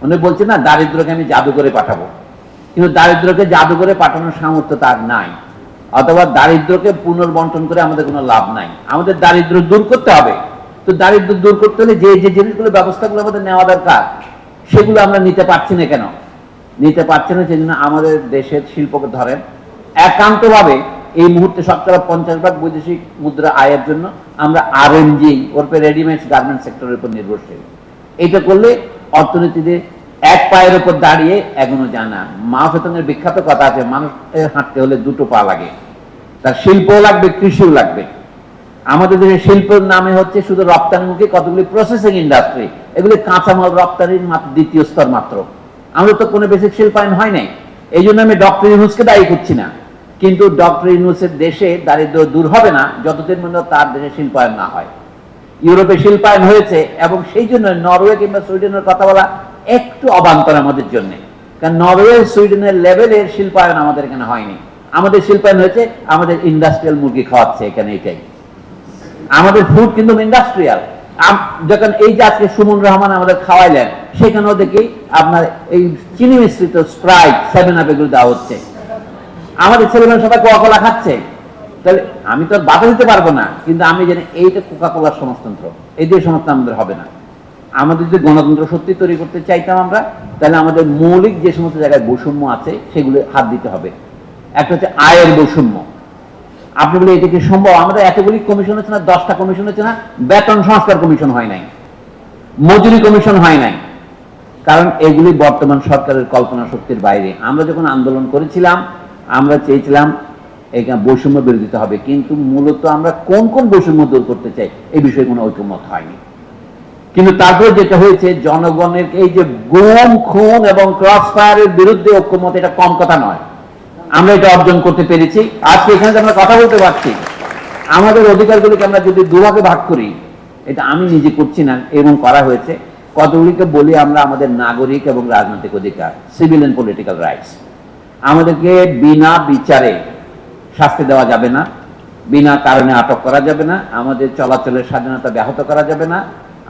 উনি বলছেন না দারিদ্রকে আমি জাদু করে পাঠাবো, কিন্তু দারিদ্রকে জাদু করে পাঠানোর সামর্থ্য তার নাই, অথবা দারিদ্রকে পুনর্বন্টন করে আমাদের কোনো লাভ নাই। আমাদের দারিদ্র দূর করতে হবে। তো দারিদ্র দূর করতে হলে যে যে জিনিসগুলো ব্যবস্থাগুলো আমাদের নেওয়া দরকার সেগুলো আমরা নিতে পারছি না। কেন নিতে পারছি না? সেই জন্য আমাদের দেশের শিল্পকে ধরেন একান্তভাবে এই মুহূর্তে 50% বৈদেশিক মুদ্রা আয়ের জন্য আমরা আরএমজি ওরপে রেডিমেড গার্মেন্ট সেক্টরের উপর নির্ভরশীল। এটা করলে অর্থনীতিতে এক পায়ের উপর দাঁড়িয়ে এখনো যায় না। মাও সেতুংয়ের বিখ্যাত কথা আছে, মানুষের হাঁটতে হলে 2টো পা লাগে, তার শিল্পও লাগবে, কৃষিও লাগবে। আমাদের দেশের শিল্পের নামে হচ্ছে শুধু রপ্তানিমুখী কতগুলি প্রসেসিং ইন্ডাস্ট্রি, এগুলি কাঁচামাল রপ্তানির দ্বিতীয় স্তর মাত্র। আমাদের তো কোনো বেসিক শিল্পায়ন হয় নাই। এই জন্য আমি ডক্টর ইউনূসকে দায়ী করছি না, কিন্তু ডক্টর ইউনূসের দেশে দারিদ্র দূর হবে না যতদিন পর্যন্ত তার দেশে শিল্পায়ন না হয়। ইউরোপে শিল্পায়ন হয়েছে, এবং সেই জন্য নরওয়ে কিংবা সুইডেনের কথা বলা একটু অবান্তর আমাদের জন্য, কারণ নরওয়ে সুইডেনের লেভেলের শিল্পায়ন আমাদের এখানে হয়নি। আমাদের শিল্পায়ন হয়েছে আমাদের ইন্ডাস্ট্রিয়াল মুরগি খাওয়াচ্ছে এখানে, এটাই আমাদের ফুড কিন্তু ইন্ডাস্ট্রিয়াল। যখন এই যে আজকে সুমন রহমান আমাদের খাওয়াইলেন, সেখানেও দেখি আপনার এই চিনি মিশ্রিত স্প্রাইট, 7 আপ এগুলো দেওয়া হচ্ছে। আমাদের ছেলেমেয়েরা সবাই কোকা কোলা খাচ্ছে, তাহলে আমি তো আর বাধা দিতে পারবো না, কিন্তু আমি জানি এইটা কোকা কোলার সমাজতন্ত্র, এই দিয়ে সমাজতন্ত্র আমাদের হবে না। আমাদের যদি গণতন্ত্র সত্যি তৈরি করতে চাইতাম আমরা, তাহলে আমাদের মৌলিক যে সমস্ত জায়গায় বৈষম্য আছে সেগুলো হাত দিতে হবে। একটা হচ্ছে আয়ের বৈষম্য। আপনি বলে এটা কি সম্ভব? আমাদের এতগুলি কমিশন হচ্ছে না, 10টা কমিশন হচ্ছে না, বেতন সংস্কার কমিশন হয় নাই, মজুরি কমিশন হয় নাই, কারণ এগুলি বর্তমান সরকারের কল্পনা শক্তির বাইরে। আমরা যখন আন্দোলন করেছিলাম আমরা চেয়েছিলাম এখানে বৈষম্য বিরোধিতা হবে, কিন্তু মূলত আমরা কোন কোন বৈষম্য দূর করতে চাই এই বিষয়ে কোনো ঐকমত হয়নি। কিন্তু তারপরে যেটা হয়েছে, জনগণের এই যে গুম খুন এবং ক্রস ফায়ারের বিরুদ্ধে ঐক্যমত, এটা কম কথা নয়, আমরা এটা অর্জন করতে পেরেছি। আজকে এখানে আমরা কথা বলতে পারছি, আমাদের অধিকারগুলিকে আমরা যদি দুভাগে ভাগ করি, এটা আমি নিজে করছি না, এবং করা হয়েছে, কতগুলিকে বলি আমরা আমাদের নাগরিক এবং রাজনৈতিক অধিকার, সিভিল এন্ড পলিটিক্যাল রাইটস। আমাদেরকে বিনা বিচারে শাস্তি দেওয়া যাবে না, বিনা কারণে আটক করা যাবে না, আমাদের চলাচলের স্বাধীনতা ব্যাহত করা যাবে না,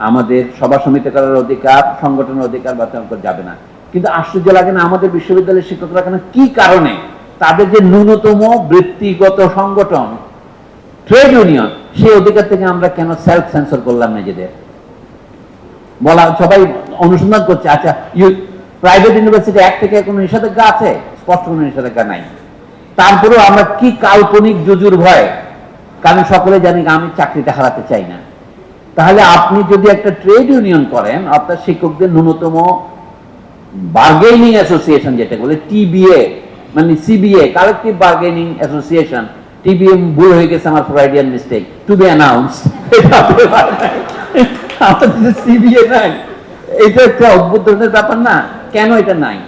আমাদের সভা সমিতি করার অধিকার, সংগঠনের অধিকার বাতিল করা যাবে না। কিন্তু আশ্চর্য লাগে না, আমাদের বিশ্ববিদ্যালয়ের শিক্ষকরা কেন, কি কারণে তাদের যে ন্যূনতম বৃত্তিগত সংগঠন ট্রেড ইউনিয়ন, সেই অধিকার থেকে আমরা কেন সেলফ সেন্সর করলাম নিজেদের? বলা, সবাই অনুসন্ধান করছে, আচ্ছা প্রাইভেট ইউনিভার্সিটি অ্যাক্ট থেকে কোনো নিষেধাজ্ঞা আছে? স্পষ্ট কোনো নিষেধাজ্ঞা নাই। তারপরেও আমরা কি কাল্পনিক জুজুর ভয়, কারণ সকলে জানি আমি চাকরিটা হারাতে চাই না। তাহলে আপনি যদি একটা ট্রেড ইউনিয়ন করেন, আপনার শিক্ষকদের ন্যূনতম বার্গেনিং অ্যাসোসিয়েশন, যেটা বলে টিবিএ, মানে সিবিএ, কালেকটিভ বার্গেনিং অ্যাসোসিয়েশন, টিবিএ ভুল হয়ে গেছে, আমার ফ্রাইডিয়ান মিস্টেক, টু বি অ্যানাউন্সড, আমাদের সিবিএ নাই। এটা একটা অদ্ভুত ধরনের ব্যাপার না? কেন এটা নাই?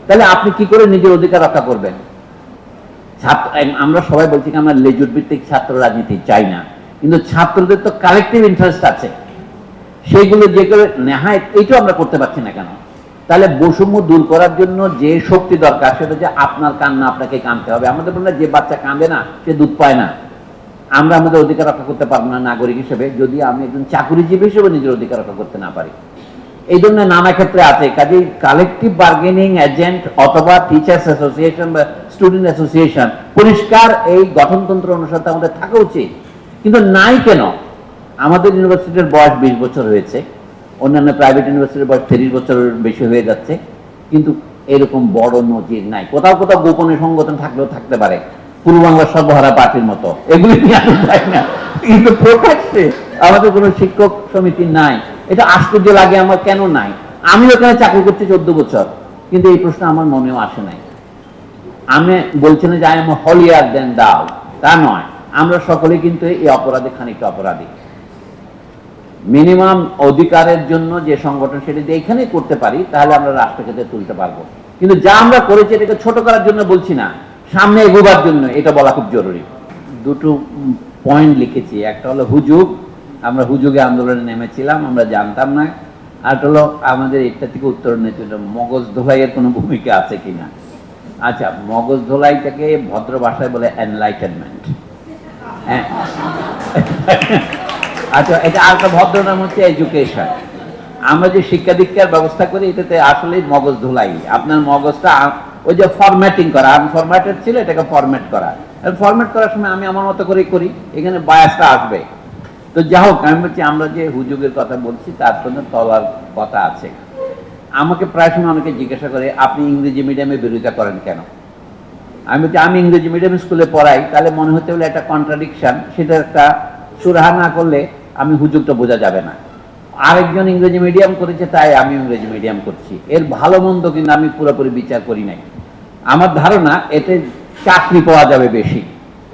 তাহলে আপনি কি করে নিজের অধিকার রক্ষা করবেন? আমরা সবাই বলছি কি আমরা লেজুর ভিত্তিক ছাত্র রাজনীতি চাই না, কিন্তু ছাত্রদের তো কালেকটিভ ইন্টারেস্ট আছে, সেইগুলো যে করে নেহায়, এইটাও আমরা করতে পারছি না কেন? তাহলে বৈষম্য দূর করার জন্য যে শক্তি দরকার, সেটা যে আপনার কান্না আপনাকে কাঁদতে হবে। আমাদের বলে যে বাচ্চা কাঁদে না সে দুধ পায় না। আমরা আমাদের অধিকার রক্ষা করতে পারবো না নাগরিক হিসেবে, যদি আমি একজন চাকুরিজীবী হিসেবে নিজের অধিকার রক্ষা করতে না পারি। এই জন্য নানা ক্ষেত্রে আছে, কাজেই কালেকটিভ বার্গেনিং এজেন্ট অথবা টিচার্স অ্যাসোসিয়েশন বা স্টুডেন্ট অ্যাসোসিয়েশন, পরিষ্কার এই গঠনতন্ত্র অনুসারে আমাদের থাকা উচিত। কিন্তু নাই কেন? আমাদের ইউনিভার্সিটির বয়স 20 বছর হয়েছে, অন্যান্য প্রাইভেট ইউনিভার্সিটির বয়স 30 বছরের বেশি হয়ে যাচ্ছে, কিন্তু এরকম বড় নজির নাই। কোথাও কোথাও গোপনে সংগঠন থাকলেও থাকতে পারে, পূর্ব বাংলার সর্বহারা পার্টির মতো, এগুলি নিয়ে আমি চাই না, কিন্তু প্রকাশ্যে আমাদের কোনো শিক্ষক সমিতি নাই। এটা আশ্চর্য লাগে আমার, কেন নাই? আমি ওখানে চাকরি করছি 14 বছর, কিন্তু এই প্রশ্ন আমার মনেও আসে নাই। আমি বলছি না যে আই এম হলিয়ার দেন দাও, তা নয়, আমরা সকলে কিন্তু এই অপরাধে খানিকটা অপরাধী। মিনিমাম অধিকারের জন্য যে সংগঠন, সেটা যদি এখানে করতে পারি, তাহলে আমরা রাষ্ট্রকে তুলতে পারবো। কিন্তু যা আমরা করেছি, এটাকে ছোট করার জন্য বলছি না, সামনে এগোবার জন্য এটা বলা খুব জরুরি। দুটো পয়েন্ট লিখেছি, একটা হলো হুজুগ, আমরা হুজুগে আন্দোলনে নেমেছিলাম, আমরা জানতাম না। আর হলো আমাদের এটা থেকে উত্তর নিতে মগজ ধোলাইয়ের কোনো ভূমিকা আছে কিনা। আচ্ছা, মগজ ধোলাইটাকে ভদ্র ভাষায় বলে এনলাইটেনমেন্ট। হ্যাঁ, আচ্ছা, এটা আরেকটা ভদ্র নাম হচ্ছে এডুকেশন। আমরা যে শিক্ষা দীক্ষার ব্যবস্থা করি, এটাতে আসলে মগজ ধোলাই, আপনার মগজটা ওই যে ফরম্যাটিং করা, আনফরম্যাটেড ছিল, এটাকে ফরম্যাট করা। ফরম্যাট করার সময় আমি আমার মতো করে করি, এখানে বায়াসটা আসবে। তো যা হোক, আমি বলছি আমরা যে হুজুগের কথা বলছি, তার জন্য তলার কথা আছে। আমাকে প্রায় সময় অনেকে জিজ্ঞাসা করে, আপনি ইংরেজি মিডিয়ামে বিরোধিতা করেন কেন? আমি বলছি আমি ইংরেজি মিডিয়াম স্কুলে পড়াই, তাহলে মনে হতে হলে একটা কন্ট্রাডিকশন, সেটা একটা সুরাহা না করলে আমি হুজুগটা বোঝা যাবে না। আরেকজন ইংরেজি মিডিয়াম করেছে, তাই আমি ইংরেজি মিডিয়াম করছি, এর ভালো মন্দ কিন্তু আমি পুরোপুরি বিচার করি নাই। আমার ধারণা এতে চাকরি পাওয়া যাবে বেশি,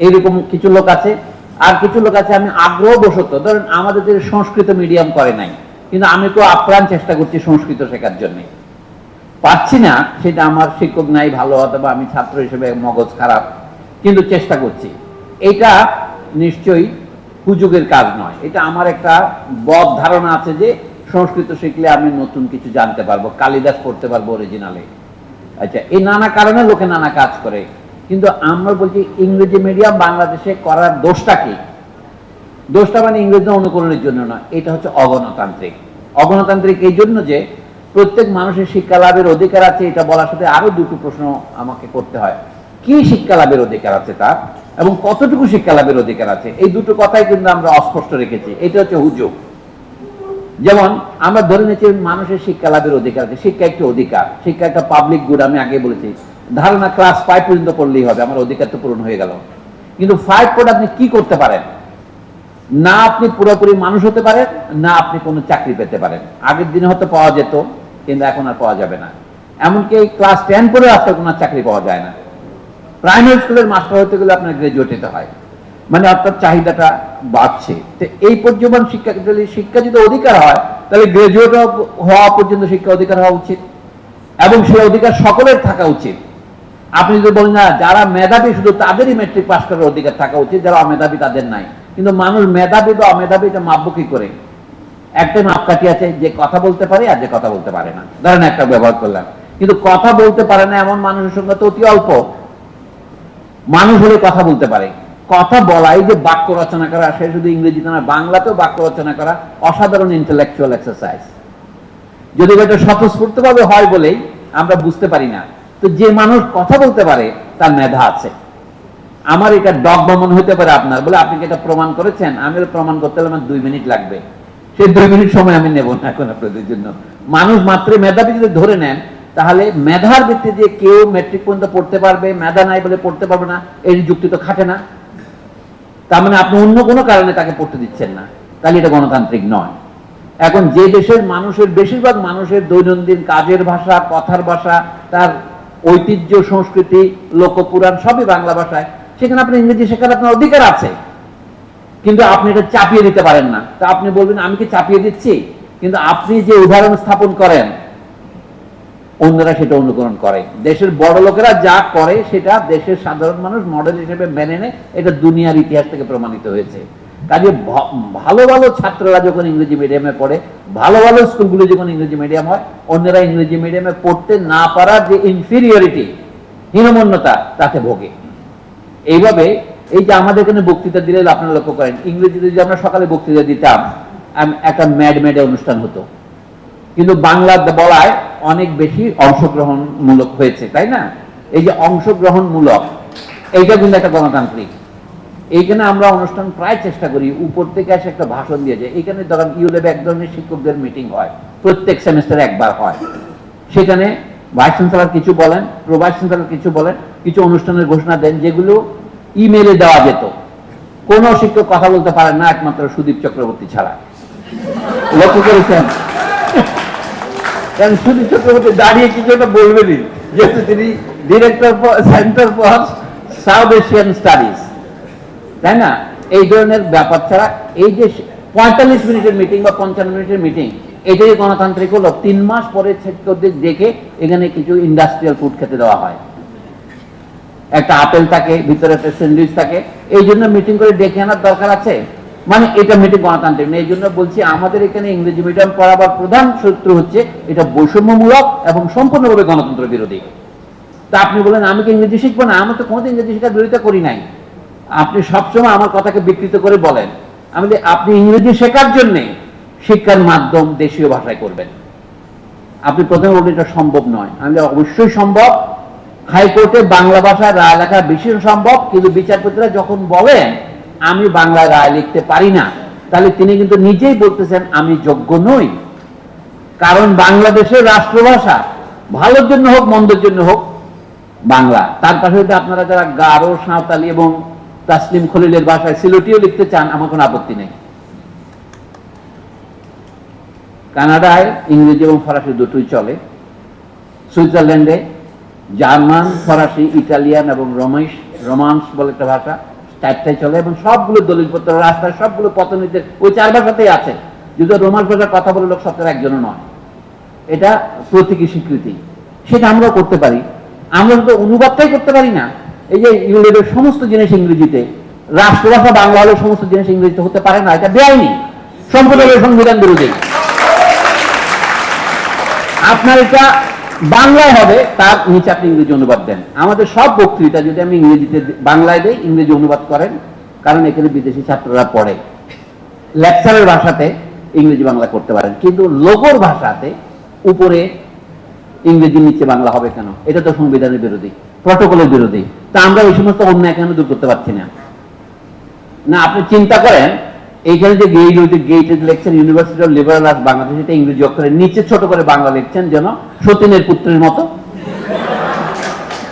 এইরকম কিছু লোক আছে। আর কিছু লোক আছে আমি আগ্রহবশত, ধরেন আমাদের যে সংস্কৃত মিডিয়াম করে নাই, কিন্তু আমি তো আপ্রাণ চেষ্টা করছি সংস্কৃত শেখার জন্য, পাচ্ছি না, সেটা আমার শিক্ষক নাই ভালো, অথবা আমি ছাত্র হিসেবে মগজ খারাপ, কিন্তু চেষ্টা করছি। এটা নিশ্চয়ই হুজুগের কাজ নয়, এটা আমার একটা বদ ধারণা আছে যে সংস্কৃত শিখলে আমি নতুন কিছু জানতে পারবো, কালিদাস পড়তে পারবো অরিজিনালে। আচ্ছা, এই নানা কারণে লোকে নানা কাজ করে, কিন্তু আমরা বলছি ইংরেজি মিডিয়াম বাংলাদেশে করার দোষটা কি? দোষটা মানে ইংরেজি অনুকরণের জন্য না, এটা হচ্ছে অগণতান্ত্রিক। অগণতান্ত্রিক এই জন্য যে প্রত্যেক মানুষের শিক্ষা লাভের অধিকার আছে, এটা বলার সাথে আরো দুটো প্রশ্ন আমাকে করতে হয়। কি শিক্ষা লাভের অধিকার আছে তার, এবং কতটুকু শিক্ষা লাভের অধিকার আছে, এই দুটো কথাই কিন্তু আমরা অস্পষ্ট রেখেছি। এটা হচ্ছে হুজুগ। যেমন আমরা ধরে নিয়েছি মানুষের শিক্ষা লাভের অধিকার আছে, শিক্ষা একটি অধিকার, শিক্ষা একটা পাবলিক গুড। আমি আগে বলেছি, ধারণা ক্লাস 5 পর্যন্ত পড়লেই হবে, আমার অধিকার তো পূরণ হয়ে গেল। কিন্তু 5 পড়ে আপনি কি করতে পারেন? না আপনি পুরোপুরি মানুষ হতে পারেন, না আপনি কোনো চাকরি পেতে পারেন। আগের দিনে হয়তো পাওয়া যেত, কিন্তু এখন আর পাওয়া যাবে না। এমনকি ক্লাস 10 পরে আজকে কোনো চাকরি পাওয়া যায় না। প্রাইমারি স্কুলের মাস্টার হতে গেলে আপনার গ্রাজুয়েট হতে হয়, মানে অর্থাৎ চাহিদাটা বাড়ছে। তো এই পর্যন্ত শিক্ষা যদি অধিকার হয়, তাহলে গ্রাজুয়েট হওয়া পর্যন্ত শিক্ষা অধিকার হওয়া উচিত, এবং সেই অধিকার সকলের থাকা উচিত। আপনি যদি বলেন না যারা মেধাবী শুধু তাদেরই মেট্রিক পাস করার অধিকার থাকা উচিত, যারা অমেধাবী তাদের নাই। কিন্তু মানুষ মেধাবী বা অমেধাবী এটা মাপবো কি করে? একটা মাপকাঠি আছে, যে কথা বলতে পারে আর যে কথা বলতে পারে না। ধরেন একটা ব্যবহার করলাম, কিন্তু কথা বলতে পারে না এমন মানুষের সঙ্গে তো অতি অল্প। মানুষ হলে কথা বলতে পারে। কথা বলাই যে বাক্য রচনা করা, সে শুধু ইংরেজিতে না বাংলাতেও বাক্য রচনা করা অসাধারণ ইন্টেলেকচুয়াল এক্সারসাইজ। যদি এটা স্বতঃস্ফূর্ত ভাবে হয় বলেই আমরা বুঝতে পারি না। তো যে মানুষ কথা বলতে পারে তার মেধা আছে। আমার এটা ডগমা মনে হতে পারে আপনার, বলে আপনি কি এটা প্রমাণ করেছেন? আমি প্রমাণ করতে হলে আমার 2 মিনিট লাগবে, সেই 2 মিনিট সময় আমি নেব না এখন আপনাদের জন্য। মানুষ মাত্র মেধাবী যদি ধরে নেন, তাহলে মেধার ভিত্তিতে কেউ মেট্রিক পর্যন্ত পড়তে পারবে, মেধা নাই বলে পড়তে পারবে না, এই যুক্তি তো খাটে না। তার মানে আপনি অন্য কোনো কারণে তাকে পড়তে দিচ্ছেন না, তাহলে এটা গণতান্ত্রিক নয়। এখন যে দেশের মানুষের বেশিরভাগ মানুষের দৈনন্দিন কাজের ভাষা, কথার ভাষা, তার ঐতিহ্য, সংস্কৃতি, লোকপুরাণ সবই বাংলা ভাষায়, সেখানে আপনি ইংরেজি শেখার আপনার অধিকার আছে, কিন্তু আপনি এটা চাপিয়ে দিতে পারেন না। তা আপনি বলবেন আমি কি চাপিয়ে দিচ্ছি? কিন্তু আপনি যে উদাহরণ স্থাপন করেন, অন্যরা সেটা অনুকরণ করে। দেশের বড় লোকেরা যা করে সেটা দেশের সাধারণ মানুষ মডেল হিসেবে মেনে নেয়। এটা দুনিয়ার ইতিহাস থেকে প্রমাণিত হয়েছে। কাজে ভালো ভালো ছাত্ররা যখন ইংরেজি মিডিয়ামে পড়ে, ভালো ভালো স্কুলগুলি যখন ইংরেজি মিডিয়াম হয়, অন্যরা ইংরেজি মিডিয়ামে পড়তে না পারার যে ইনফিরিয়রিটি, হীনমন্যতা, তাতে ভোগে। এইভাবে এই যে আমাদের এখানে বক্তৃতা দিলে আপনারা লক্ষ্য করেন, ইংরেজিতে যদি আমরা সকালে বক্তৃতা দিতাম, একটা ম্যাড অনুষ্ঠান হতো, কিন্তু বাংলা বলায় অনেক বেশি অংশগ্রহণমূলক হয়েছে, তাই না? এই যে অংশগ্রহণমূলক, এইটা কিন্তু একটা গণতান্ত্রিক। এইখানে আমরা অনুষ্ঠান প্রায় চেষ্টা করি উপর থেকে এসে একটা ভাষণ দিয়ে যায়। এখানে ধরেন ইউলেবে এক ধরনের শিক্ষকদের মিটিং হয়, প্রত্যেক সেমিস্টারে একবার হয়। সেখানে ভাইস চ্যান্সেলর কিছু বলেন, প্রো ভাইস চ্যান্সেলর কিছু বলেন, কিছু অনুষ্ঠানের ঘোষণা দেন যেগুলো ইমেলে দেওয়া যেত। কোন শিক্ষক কথা বলতে পারেন না একমাত্র সুদীপ চক্রবর্তী ছাড়া। লক্ষ্য করেছেন? কারণ সুদীপ চক্রবর্তী দাঁড়িয়ে কিছু একটা বলবেনই, যেহেতু তিনি director centre for south Asian studies, তাই না? এই ধরনের ব্যাপার ছাড়া এই যে 45 মিনিটের মিটিং বা 55 মিনিটের মিটিং, এটাই গণতান্ত্রিক হলো। 3 মাস পরে শিক্ষকদের দেখে এখানে কিছু ইন্ডাস্ট্রিয়াল ফুড খেতে দেওয়া হয়, একটা আপেল থাকে, ভিতরে একটা স্যান্ডউইচ থাকে। এই জন্য মিটিং করে ডেকে আনার দরকার আছে? মানে এটা মিটিং গণতান্ত্রিক নেই। এই জন্য বলছি আমাদের এখানে ইংরেজি মিডিয়াম পড়াবার প্রধান শত্রু হচ্ছে এটা বৈষম্যমূলক এবং সম্পূর্ণভাবে গণতন্ত্র বিরোধী। তা আপনি বলেন আমি কি ইংরেজি শিখবো না? আমি তো কোনোদিন ইংরেজি শেখার বিরোধিতা করি নাই। আপনি সবসময় আমার কথাকে বিকৃত করে বলেন। আমি আপনি ইংরেজি শেখার জন্য শিক্ষার মাধ্যম দেশীয় ভাষায় করবেন। আপনি প্রথমে বলবেন এটা সম্ভব নয়। আমি অবশ্যই সম্ভব। হাইকোর্টে বাংলা ভাষায় রায় লেখা বেশি সম্ভব, কিন্তু বিচারপতিরা যখন বলেন আমি বাংলায় রায় লিখতে পারি না, তাহলে তিনি কিন্তু নিজেই বলতেছেন আমি যোগ্য নই। কারণ বাংলাদেশের রাষ্ট্রভাষা, ভালোর জন্য হোক মন্দের জন্য হোক, বাংলা। তার পাশে আপনারা যারা গারো, সাঁওতালি এবং তাসলিম খলিলের ভাষায় সিলেটিও লিখতে চান, আমার কোনো আপত্তি নেই। কানাডায় ইংরেজি এবং ফরাসি দুটোই চলে। সুইজারল্যান্ডে জার্মান, ফরাসি, ইটালিয়ান এবং রোমান্স বলে একটা ভাষা, চারটাই চলে। এবং সবগুলো দলিলপত্র, রাস্তায় সবগুলো পতনীদের ওই 4 ভাষাতেই আছে। যদি রোমান্স ভাষার কথা বলে লোক 1/7 নয়। এটা প্রতীকী স্বীকৃতি, সেটা আমরাও করতে পারি। আমরা তো অনুবাদটাই করতে পারি না। এই যে ইউরোপের সমস্ত জিনিস ইংরেজিতে, রাষ্ট্রভাষা বাংলা হলে সমস্ত জিনিস ইংরেজিতে হতে পারে না, এটা বেআইনি, সম্পূর্ণভাবে সংবিধান বিরোধী। আপনার এটা বাংলায় হবে, তার নিচে আপনি ইংরেজি অনুবাদ দেন। আমাদের সব বক্তৃতা যদি আমি ইংরেজিতে বাংলায় দেই, ইংরেজি অনুবাদ করেন, কারণ এখানে বিদেশি ছাত্ররা পড়ে। লেকচারের ভাষাতে ইংরেজি বাংলা করতে পারেন, কিন্তু লোগোর ভাষাতে উপরে ইংরেজি, নিচে বাংলা হবে কেন? এটা তো সংবিধানের বিরোধী, প্রটোকলের বিরোধী। তা আমরা এই সমস্ত অন্যায় কেন দূর করতে পারছি না? না, আপনি চিন্তা করেন, এইখানে যে গেইটেড লিখছেন university of liberal arts Bangladesh, এটা ইংরেজি অক্ষরের নিচে ছোট করে বাংলা লিখছেন যেন সতীনের পুত্রের মতো,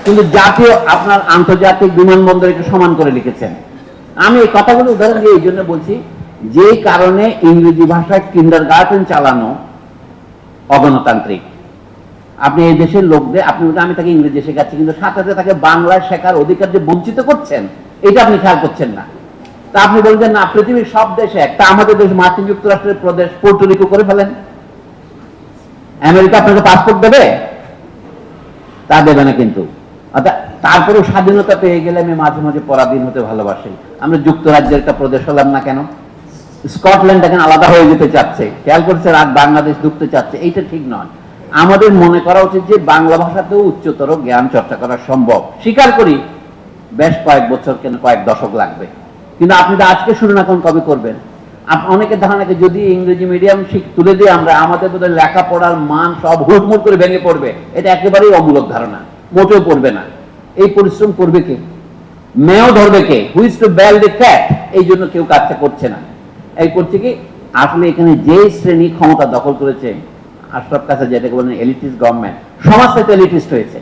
কিন্তু জাতীয় আপনার আন্তর্জাতিক বিমানবন্দর একটু সমান করে লিখেছেন। আমি এই কথাগুলো উদাহরণ দিয়ে এই জন্য বলছি, যে কারণে ইংরেজি ভাষায় কিন্ডারগার্টেন চালানো অগণতান্ত্রিক। আপনি এই দেশের লোকদের, আপনি আমি তাকে ইংরেজি শেখাচ্ছি, কিন্তু সাথে সাথে তাকে বাংলা শেখার অধিকার যে বঞ্চিত করছেন, এটা আপনি খেয়াল করছেন না। তা আপনি বলছেন না পৃথিবীর সব দেশে একটা, আমাদের দেশ মার্কিন যুক্তরাষ্ট্রের প্রদেশ পোর্টোরিকো করে ফেলেন, আমেরিকা আপনাকে পাসপোর্ট দেবে? তা দেবে না। কিন্তু অর্থাৎ তারপরেও স্বাধীনতা পেয়ে গেলে আমি মাঝে মাঝে পরাধীন হতে ভালোবাসি। আমরা যুক্তরাজ্যের একটা প্রদেশ হলাম না কেন? স্কটল্যান্ড এখন আলাদা হয়ে যেতে চাচ্ছে, খেয়াল করছে, আর বাংলাদেশ ঢুকতে চাচ্ছে। এইটা ঠিক নয়। আমাদের মনে করা উচিত যে বাংলা ভাষাতেও উচ্চতর জ্ঞান চর্চা করা সম্ভব। স্বীকার করি বেশ কয়েক বছর, কেন কয়েক দশক লাগবে, কিন্তু আপনি তো আজকে শুরু না, কোন কবে করবেন? অনেকের ধারণাকে যদি ইংরেজি মিডিয়াম তুলে দিয়ে আমরা, আমাদের বোধহয় লেখাপড়ার মান সব হুড়মুড় করে ভেঙে পড়বে। এটা একেবারেই অমূলক ধারণা, মোটেও পড়বে না। এই পরিশ্রম করবে কে? মেয়েও ধরবে কে? Who is to bell the cat? এই জন্য কেউ কাজটা করছে না। এই করছে কি, আসলে এখানে যে শ্রেণী ক্ষমতা দখল করেছে, আশরাফ কাছে যেটাকে বলেন এলিটিস্ট গভর্নমেন্ট, সমাজটা তো এলিটিস্ট হয়েছে।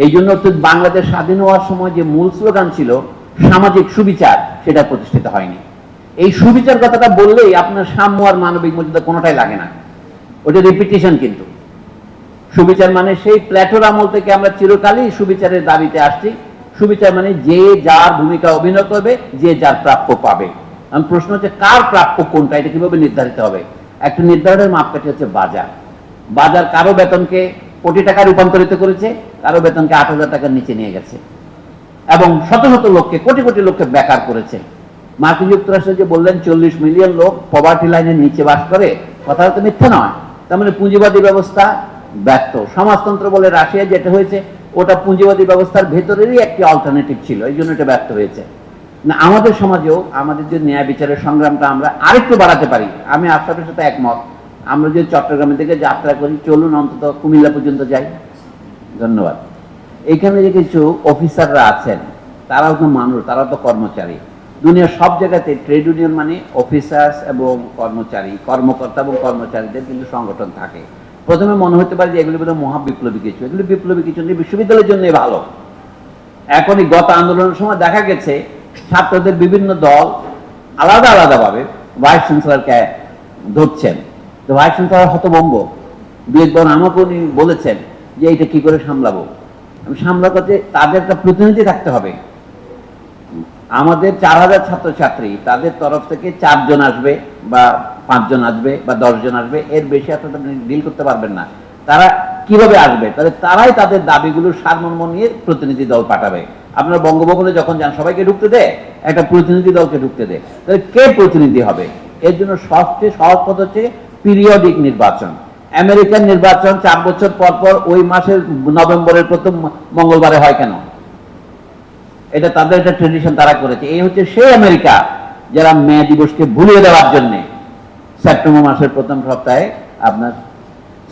এই জন্য তো বাংলাদেশ স্বাধীন হওয়ার সময় যে মূল স্লোগান ছিল সামাজিক সুবিচার, সেটা প্রতিষ্ঠিত হয়নি। এই সুবিচার কথাটা বললেই আপনার সাম্য আর মানবিক মর্যাদা কোনোটাই লাগে না, ওটা রিপিটিশন। কিন্তু সুবিচার মানে সেই প্ল্যাটোর আমল থেকে আমরা চিরকালই সুবিচারের দাবিতে আসছি। সুবিচার মানে যে যার ভূমিকা অভিনয় করবে, যে যার প্রাপ্য পাবে। প্রশ্ন হচ্ছে কার প্রাপ্য কোনটা, এটা কিভাবে নির্ধারিত হবে? একটা নির্ধারণের মাপকাঠি হচ্ছে বাজার। বাজার কারো বেতনকে কোটি টাকা রূপান্তরিত করেছে, কারো বেতনকে 8,000 টাকার নিচে নিয়ে গেছে, এবং শত শত লোককে, কোটি কোটি লোককে বেকার করেছে। মার্কিন যুক্তরাষ্ট্রে যে বললেন 40 মিলিয়ন লোক পভার্টি লাইনের নিচে বাস করে, কথাটা তো মিথ্যা নয়। তার মানে পুঁজিবাদী ব্যবস্থা ব্যর্থ। সমাজতন্ত্র বলে রাশিয়া যেটা হয়েছে, ওটা পুঁজিবাদী ব্যবস্থার ভেতরেরই একটি অল্টারনেটিভ ছিল, এই জন্য এটা ব্যর্থ হয়েছে। না, আমাদের সমাজেও আমাদের যে ন্যায় বিচারের সংগ্রামটা আমরা আরেকটু বাড়াতে পারি। আমি আশরাফের সাথে একমত। আমরা যে চট্টগ্রামের দিকে যাত্রা করি, চলুন অন্তত কুমিল্লা পর্যন্ত যাই। ধন্যবাদ। এখানে যে কিছু অফিসাররা আছেন, তারাও তো মানুষ, তারাও তো কর্মচারী। দুনিয়ার সব জায়গাতে ট্রেড ইউনিয়ন মানে অফিসার্স এবং কর্মচারী, কর্মকর্তা এবং কর্মচারীদের কিন্তু সংগঠন থাকে। প্রথমে মনে হতে পারে যে এগুলি বোধহয় মহাবিপ্লবী কিছু, এগুলি বিপ্লবী কিছু নেই, বিশ্ববিদ্যালয়ের জন্য ভালো। এখনই গত আন্দোলনের সময় দেখা গেছে ছাত্রদের বিভিন্ন দল আলাদা আলাদা ভাবে ভাইস চ্যান্সেলরকে ধরছেন। তো ভাইস চ্যান্সেলর হতভম্ব। বিবেকবন আমাকে উনি বলেছেন যে এইটা কি করে সামলাবো। আমি সামলাতে তাদের একটা প্রতিনিধি থাকতে হবে। আমাদের 4000 ছাত্রছাত্রী, তাদের তরফ থেকে 4 জন আসবে বা 5 জন আসবে বা 10 জন আসবে, এর বেশি আপনারা ডিল করতে পারবেন না। তারা কিভাবে আসবে? তারাই তাদের দাবিগুলোর সারমর্ম নিয়ে প্রতিনিধি দল পাঠাবে। আপনারা বঙ্গভবনে যখন যান, সবাইকে ঢুকতে দেয়, একটা প্রতিনিধি দলকে ঢুকতে দেয়। তাহলে কে প্রতিনিধি হবে? এর জন্য সবচেয়ে সহজ পথ হচ্ছে পিরিয়ডিক নির্বাচন। আমেরিকান নির্বাচন 4 বছর পর পর ওই মাসের নভেম্বরের প্রথম মঙ্গলবারে হয় কেন? এটা তাদের একটা ট্রেডিশন, তারা করেছে। এই হচ্ছে সেই আমেরিকা যারা মে দিবসকে ভুলিয়ে দেওয়ার জন্য সেপ্টেম্বর মাসের প্রথম সপ্তাহে আপনার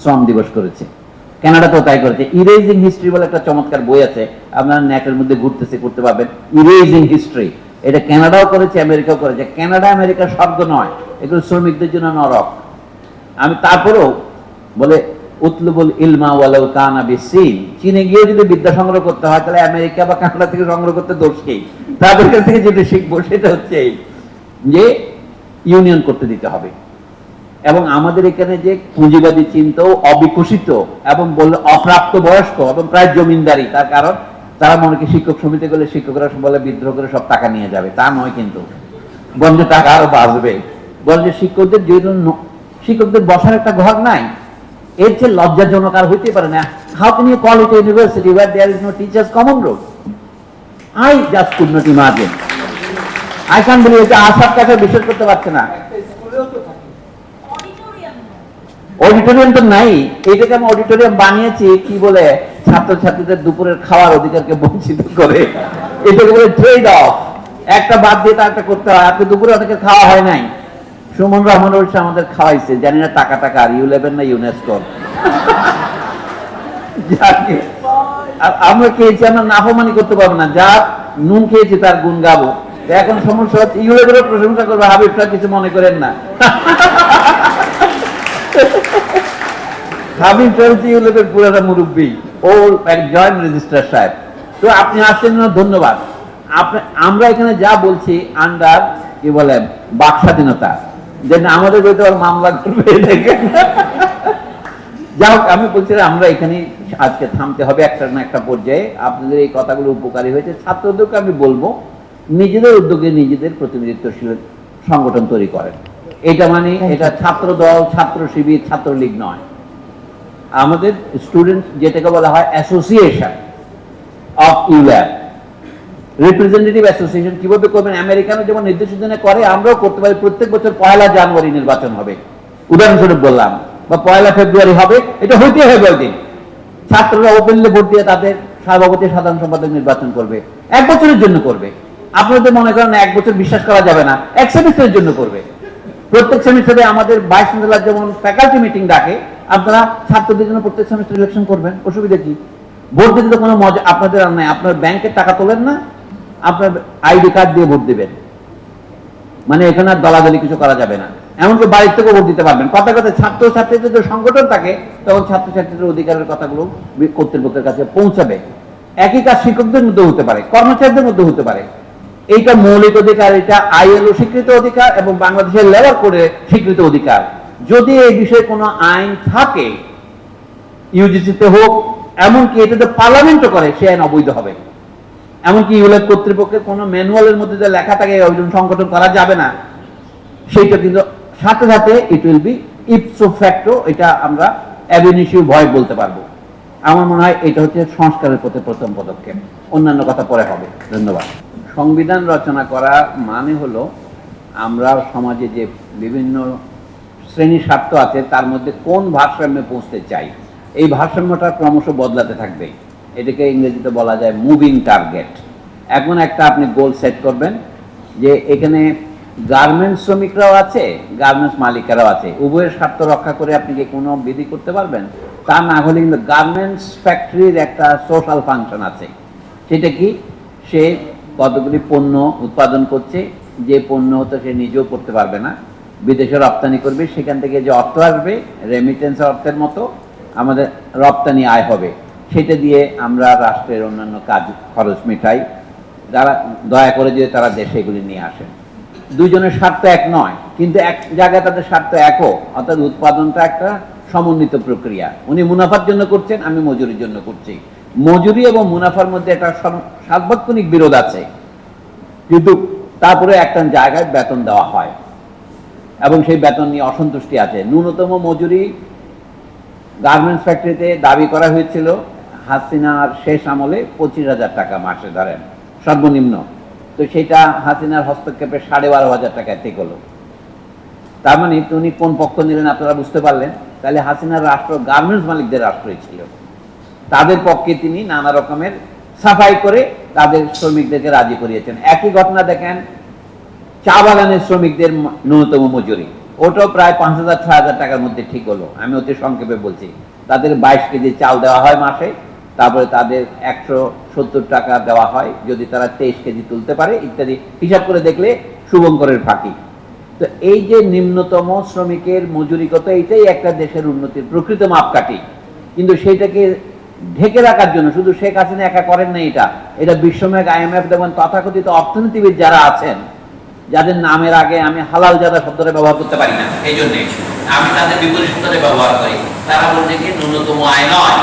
শ্রম দিবস করেছে। কানাডা তো তাই করেছে। ইরেজিং হিস্ট্রি বলে একটা চমৎকার বই আছে, আপনার নেটের মধ্যে ঘুরতেছে, করতে পারবেন। ইরেজিং হিস্ট্রি, এটা কানাডাও করেছে, আমেরিকাও করেছে। কানাডা আমেরিকার স্বর্গ নয়, এগুলো শ্রমিকদের জন্য নরক। আমি তারপরেও বলে উতলুবুল ইলমা ওয়ালাউ কানা বিসিন, চীনে গিয়ে যদি বিদ্যা সংগ্রহ করতে হয়, তাহলে আমেরিকা বা কানাডা থেকে সংগ্রহ করতে দোষ কি? তাদের কাছ থেকে যেটা শিখবো সেটা হচ্ছে যে ইউনিয়ন করতে দিতে হবে। এবং আমাদের এখানে যে পুঁজিবাদী চিন্তাও অবিকশিত এবং বললে অপ্রাপ্ত বয়স্ক এবং প্রায় জমিনদারি, তার কারণ তারা মনে কি শিক্ষক সমিতি করলে শিক্ষকরা বলে বিদ্রোহ করে সব টাকা নিয়ে যাবে, তা নয়। কিন্তু বন্ধ টাকা আরো বাঁচবে। বলে যে শিক্ষকদের যেহেতু শিক্ষকদের বসার একটা ঘর নাই, এর চেয়ে লজ্জাজনক আর হইতে পারে না। How can you call it university where there is no teachers common room? I just could not imagine. I can believe এটা। আশরাফ কাছে বিশ্বাস করতে পারছে না। অডিটোরিয়াম তো নাই। এইটাকে আমি অডিটোরিয়াম বানিয়েছি কি বলে, ছাত্রছাত্রীদের দুপুরের খাওয়ার অধিকারকে বঞ্চিত করে। এটাকে বলে ট্রেড অফ। একটা বাদ দিয়ে তারটা করতে হয়। আজকে দুপুরে অনেকের খাওয়া হয় নাই। সুমন রহমান অবশ্য আমাদের খাওয়াইছে, জানি না টাকা টাকা আর ইউ11 না ইউনেস্কো। আর আমরা খেয়েছি, আমরা নাফরমানি করতে পারবো না। যা নুন খেয়েছি তার গুণ গাবো। এখন সমস্যা হচ্ছে ইউ11 প্রশংসা করবো, হাবিব সাহেব কিছু মনে করেন না। হাবিব সাহেব ইউ11 পুরোটা মুরব্বী, ও এক জয়েন্ট রেজিস্ট্রার সাহেব। তো আপনি আসছেন, ধন্যবাদ। আমরা এখানে যা বলছি আন্ডার কি বলে বাক স্বাধীনতা, যে আমাদের বিরুদ্ধে মামলা করবে, যাই হোক, আমি বলছিলাম আমরা এখানে আজকে থামতে হবে একটা না একটা পর্যায়ে। আপনাদের এই কথাগুলো উপকারী হয়েছে। ছাত্রদেরকে আমি বলবো নিজেদের উদ্যোগে নিজেদের প্রতিনিধিত্বশীল সংগঠন তৈরি করেন। এটা মানে এটা ছাত্র দল, ছাত্র শিবির, ছাত্রলীগ নয়। আমাদের স্টুডেন্ট যেটাকে বলা হয় association of ULAB, representative association. কিভাবে করবেন? আমেরিকানরা যেমন নির্দেশনা করে আমরাও করতে পারি। প্রত্যেক বছর 1 জানুয়ারি নির্বাচন হবে, উদাহরণস্বরূপ বললাম, বা 1 ফেব্রুয়ারি হবে। এটা হইতে হবে ওই দিন। ছাত্ররা ওপেনলি ভোট দিয়ে তাদের সভাপতি, সাধারণ সম্পাদক নির্বাচন করবে। 1 বছরের জন্য করবে। আপনাদের মনে করেন 1 বছর বিশ্বাস করা যাবে না, 1 সেমিস্টারের জন্য করবে। প্রত্যেক সেমিস্টারে আমাদের 22 জেলার যেমন ফ্যাকাল্টি মিটিং ডাকে, আপনারা ছাত্রদের জন্য প্রত্যেক সেমিস্টার ইলেকশন করবেন। অসুবিধা কি? ভোট দিতে তো কোনো মজা আপনাদের আর নাই। আপনার ব্যাংকের টাকা তোলেন না, আপনার আইডি কার্ড দিয়ে ভোট দিবেন। মানে এখানে আর দলাদলি কিছু করা যাবে না। এমনকি বাড়ির থেকেও ভোট দিতে পারবেন। কথা কথা ছাত্র ছাত্রীদের যে সংগঠন থাকে, তখন ছাত্রছাত্রীদের অধিকারের কথাগুলো কর্তৃপক্ষের কাছে পৌঁছাবে। একই কাজ শিক্ষকদের মধ্যে হতে পারে, কর্মচারীদের মধ্যে হতে পারে। এইটা মৌলিক অধিকার, এটা আইএলও স্বীকৃত অধিকার এবং বাংলাদেশের লেবার কোডে স্বীকৃত অধিকার। যদি এই বিষয়ে কোনো আইন থাকে, ইউজিসিতে হোক, এমনকি এটাতে পার্লামেন্টও করে, সে আইন অবৈধ হবে। এমনকি ইউল্যাব কর্তৃপক্ষের কোনো ম্যানুয়ালের মধ্যে যে লেখা থাকে একজন সংগঠন করা যাবে না, সেইটা কিন্তু সাথে সাথে ইট উইল বি ইপসো ফ্যাক্টো, এটা আমরা অ্যাবিনিশিও ভয় বলতে পারবো। আমার মনে হয় এটা হচ্ছে সংস্কারের পথে প্রথম পদক্ষেপ। অন্যান্য কথা পরে হবে। ধন্যবাদ। সংবিধান রচনা করা মানে হলো আমরা সমাজে যে বিভিন্ন শ্রেণী স্বার্থ আছে তার মধ্যে কোন ভারসাম্যে পৌঁছতে চাই, এই ভারসাম্যটা ক্রমশ বদলাতে থাকবে। এটাকে ইংরেজিতে বলা যায় মুভিং টার্গেট। এখন একটা আপনি গোল সেট করবেন যে এখানে গার্মেন্টস শ্রমিকরাও আছে, গার্মেন্টস মালিকেরাও আছে, উভয়ের স্বার্থ রক্ষা করে আপনি কি কোনো বিধি করতে পারবেন? তা না হলে কিন্তু গার্মেন্টস ফ্যাক্টরির একটা সোশ্যাল ফাংশন আছে। সেটা কি? সে কতগুলি পণ্য উৎপাদন করছে, যে পণ্য হতো সে নিজেও করতে পারবে না, বিদেশে রপ্তানি করবে। সেখান থেকে যে অর্থ আসবে রেমিটেন্স অর্থের মতো আমাদের রপ্তানি আয় হবে। সেটা দিয়ে আমরা রাষ্ট্রের অন্যান্য কাজ খরচ মেটাই। যারা দয়া করে যে তারা দেশে এগুলি নিয়ে আসেন। দুইজনের স্বার্থ এক নয়, কিন্তু এক জায়গায় তাদের স্বার্থ একও, অর্থাৎ উৎপাদনটা একটা সমন্বিত প্রক্রিয়া। উনি মুনাফার জন্য করছেন, আমি মজুরির জন্য করছি। মজুরি এবং মুনাফার মধ্যে একটা সার্বক্ষণিক বিরোধ আছে, কিন্তু তারপরে একটা জায়গায় বেতন দেওয়া হয় এবং সেই বেতন নিয়ে অসন্তুষ্টি আছে। ন্যূনতম মজুরি গার্মেন্টস ফ্যাক্টরিতে দাবি করা হয়েছিল হাসিনার শেষ আমলে 25,000 টাকা মাসে ধরেন সর্বনিম্ন। তো সেটা হাসিনার হস্তক্ষেপে 12,500 টাকায় ঠিক হলো। তার মানে উনি কোন পক্ষ নিলেন আপনারা বুঝতে পারলেন। তাহলে হাসিনার রাষ্ট্র গার্মেন্টস মালিকদের রাষ্ট্রই ছিল। তাদের পক্ষে তিনি নানা রকমের সাফাই করে তাদের শ্রমিকদেরকে রাজি করিয়েছেন। একই ঘটনা দেখেন চা বাগানের শ্রমিকদের ন্যূনতম মজুরি, ওটাও প্রায় 5,000-6,000 টাকার মধ্যে ঠিক হলো। আমি অতি সংক্ষেপে বলছি, তাদের 22 কেজি চাল দেওয়া হয় মাসে, তারপরে তাদের 170 টাকা দেওয়া হয় যদি তারা 23 কেজি তুলতে পারে, ইত্যাদি। হিসাব করে দেখলে শুভঙ্করের ফাঁকি। তো এই যে নিম্নতম শ্রমিকের মজুরি কত, এইটাই একটা দেশের উন্নতির প্রকৃত মাপকাঠি। কিন্তু সেইটাকে ঢেকে রাখার জন্য শুধু শেখ হাসিনা একা করেন না, এটা বিশ্বব্যাংক, IMF দেখবেন তথাকথিত অর্থনীতিবিদ যারা আছেন, যাদের নামের আগে আমি হালাল জাদা শব্দটা ব্যবহার করতে পারি না, এই জন্য আমি তাদের বিপরীত শব্দটা ব্যবহার করি। তারা বলছে কি ন্যূনতম আয় নয়,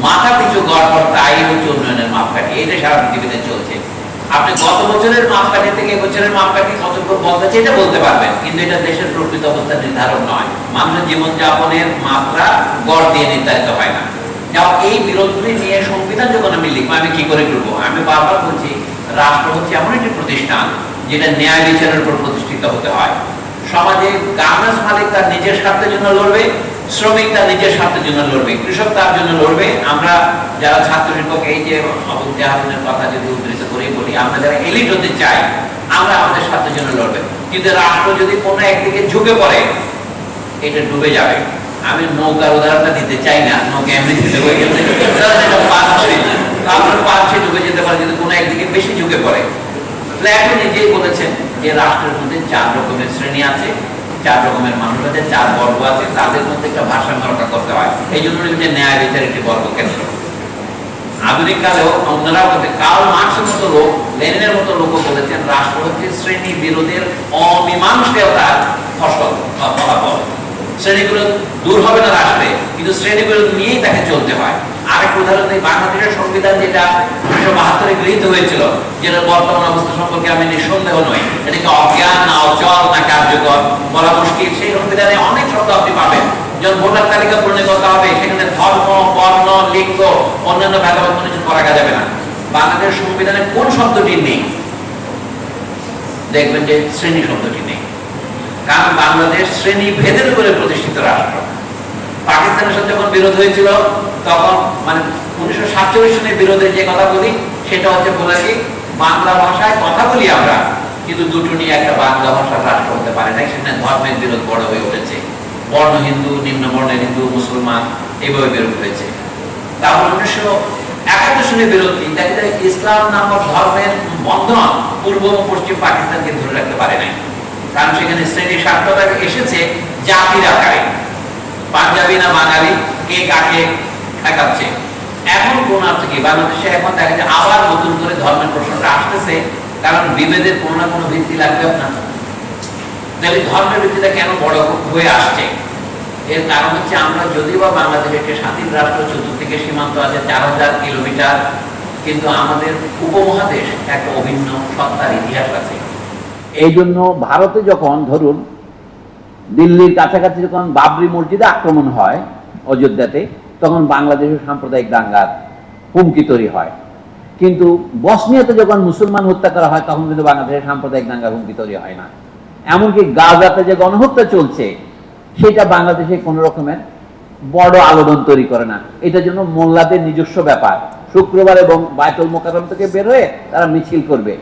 মাথা পিছু গড় আয় হচ্ছে উন্নয়নের মাপকাঠি। এটা সারা পৃথিবীতে চলছে। আপনি গত বছরের মাপকাঠি থেকে এবছরের মাপকাঠি কতটুকু বদলেছে এটা বলতে পারবেন, কিন্তু এটা দেশের প্রকৃত অবস্থা নির্ধারণ নয়। মানুষের জীবনযাপনের মাত্রা গড় দিয়ে নির্ধারিত হয় না। যাও এই বিরোধগুলি নিয়ে সংবিধান যখন আমি লিখবো, আমি কি করে করবো? আমি বারবার বলছি, রাষ্ট্র হচ্ছে এমন একটি প্রতিষ্ঠান যেটা ন্যায় বিচারের উপর প্রতিষ্ঠিত হতে হয়। সমাজে গার্মেন্টস মালিক তার নিজের স্বার্থের জন্য লড়বে, শ্রমিক তার নিজের স্বার্থের জন্য লড়বে, কৃষক তার জন্য লড়বে। আমরা যারা ছাত্র শিক্ষক, এই যে জাহাজের কথা যদি উদ্ধৃত করে বলি, আমরা যারা এলিট হতে চাই, আমরা আমাদের স্বার্থের জন্য লড়বে। কিন্তু রাষ্ট্র যদি কোনো একদিকে ঝুঁকে পড়ে, এটা ডুবে যাবে। আমি নৌকার উদাহরণটা দিতে চাই না, নৌকা এমনি ডুবে গেলে পাঁচশে ডুবে যেতে পারে যদি কোনো একদিকে বেশি ঝুঁকে পড়ে। প্ল্যাটো নিজেই বলেছেন যে রাষ্ট্রের মধ্যে 4 রকমের শ্রেণী আছে, 4 রকমের মানুষ আছে, 4 বর্গ আছে, তাদের মধ্যে একটা ভারসাম্য রক্ষা করতে হয়। এই জন্য ন্যায় বিচার একটি বর্গক্ষেত্র। আধুনিক কালেও অন্যরা বলতে, কার্ল মার্কসের মতো লোক, লেনিনের মতো লোকও বলেছেন রাষ্ট্র হচ্ছে শ্রেণী বিরোধের অমীমাংসীয়তার ফসল বা ফলাফল। শ্রেণীগুলো দূর হবে না রাষ্ট্রে, কিন্তু শ্রেণীবিরোধ নিয়েই তাকে চলতে হয়। আরেক উদাহরণ এই বাংলাদেশের সংবিধান যেটা 1972 গৃহীত হয়েছিল, যেটা বর্তমান অবস্থা সম্পর্কে আমি নিঃসন্দেহ নই, এটাকে অজ্ঞান না অচল না কার্যকর বলা মুশকিল। সেই সংবিধানে অনেক শব্দ আপনি পাবেন। যখন ভোটার তালিকা পূরণ করতে হবে সেখানে ধর্ম, বর্ণ, লিঙ্গ, অন্যান্য ভেদাভেদ কোনো কিছু করা যাবে না। বাংলাদেশ সংবিধানে কোন শব্দটি নেই? দেখবেন যে শ্রেণী শব্দটি নেই, কারণ বাংলাদেশ শ্রেণী ভেদের উপরে প্রতিষ্ঠিত রাষ্ট্র। পাকিস্তানের সাথে যখন বিরোধ হয়েছিল তখন মানে 1947 সনের বিরোধের যে কথা বলি সেটা হচ্ছে বলে কি বাংলা ভাষায় কথা বলি আমরা, কিন্তু দুটো নিয়ে একটা বাংলা ভাষার রাষ্ট্র হতে পারে না। সেখানে ধর্মের বিরোধ বড় হয়ে উঠেছে, বর্ণ হিন্দু, নিম্ন বর্ণের হিন্দু, মুসলমান এইভাবে বিরোধ হয়েছে। তারপর 1971 সনের বিরোধ কি দেখা যায় ইসলাম নামক ধর্মের বন্ধন পূর্ব ও পশ্চিম পাকিস্তানকে ধরে রাখতে পারে নাই, কারণ সেখানে শ্রেণী স্বার্থতা এসেছে জাতির আকারে। পাঞ্জাবি না বাঙালি, কে কাকে ঠেকাচ্ছে। এখন কোন অর্থ কি বাংলাদেশে এখন দেখা যায় আবার নতুন করে ধর্মের প্রশ্নটা আসতেছে, কারণ বিভেদের কোনো না কোনো ভিত্তি লাগবে আপনার। তাহলে ধর্মের ভিত্তিটা কেন বড় হয়ে আসছে? এর কারণ হচ্ছে আমরা যদিও বা বাংলাদেশ একটি স্বাধীন রাষ্ট্র, চতুর্দিকে সীমান্ত আছে 4000 কিলোমিটার, কিন্তু আমাদের উপমহাদেশ একটা অভিন্ন সত্তার ইতিহাস আছে। এই জন্য ভারতে যখন ধরুন দিল্লির কাছাকাছি যখন বাবরি মসজিদে আক্রমণ হয় অযোধ্যাতে, তখন বাংলাদেশের সাম্প্রদায়িক দাঙ্গার হুমকি তৈরি হয়। কিন্তু বসনিয়াতে যখন মুসলমান হত্যা করা হয় তখন কিন্তু বাংলাদেশের সাম্প্রদায়িক দাঙ্গার হুমকি তৈরি হয় না। এমনকি গাজাতে যে গণহত্যা চলছে সেটা বাংলাদেশে কোনো রকমের বড় আলোড়ন তৈরি করে না। এটার জন্য মোল্লাদের নিজস্ব ব্যাপার। শুক্রবার এবং বায়তুল মোকাররম থেকে বের হয়ে তারা মিছিল করবে।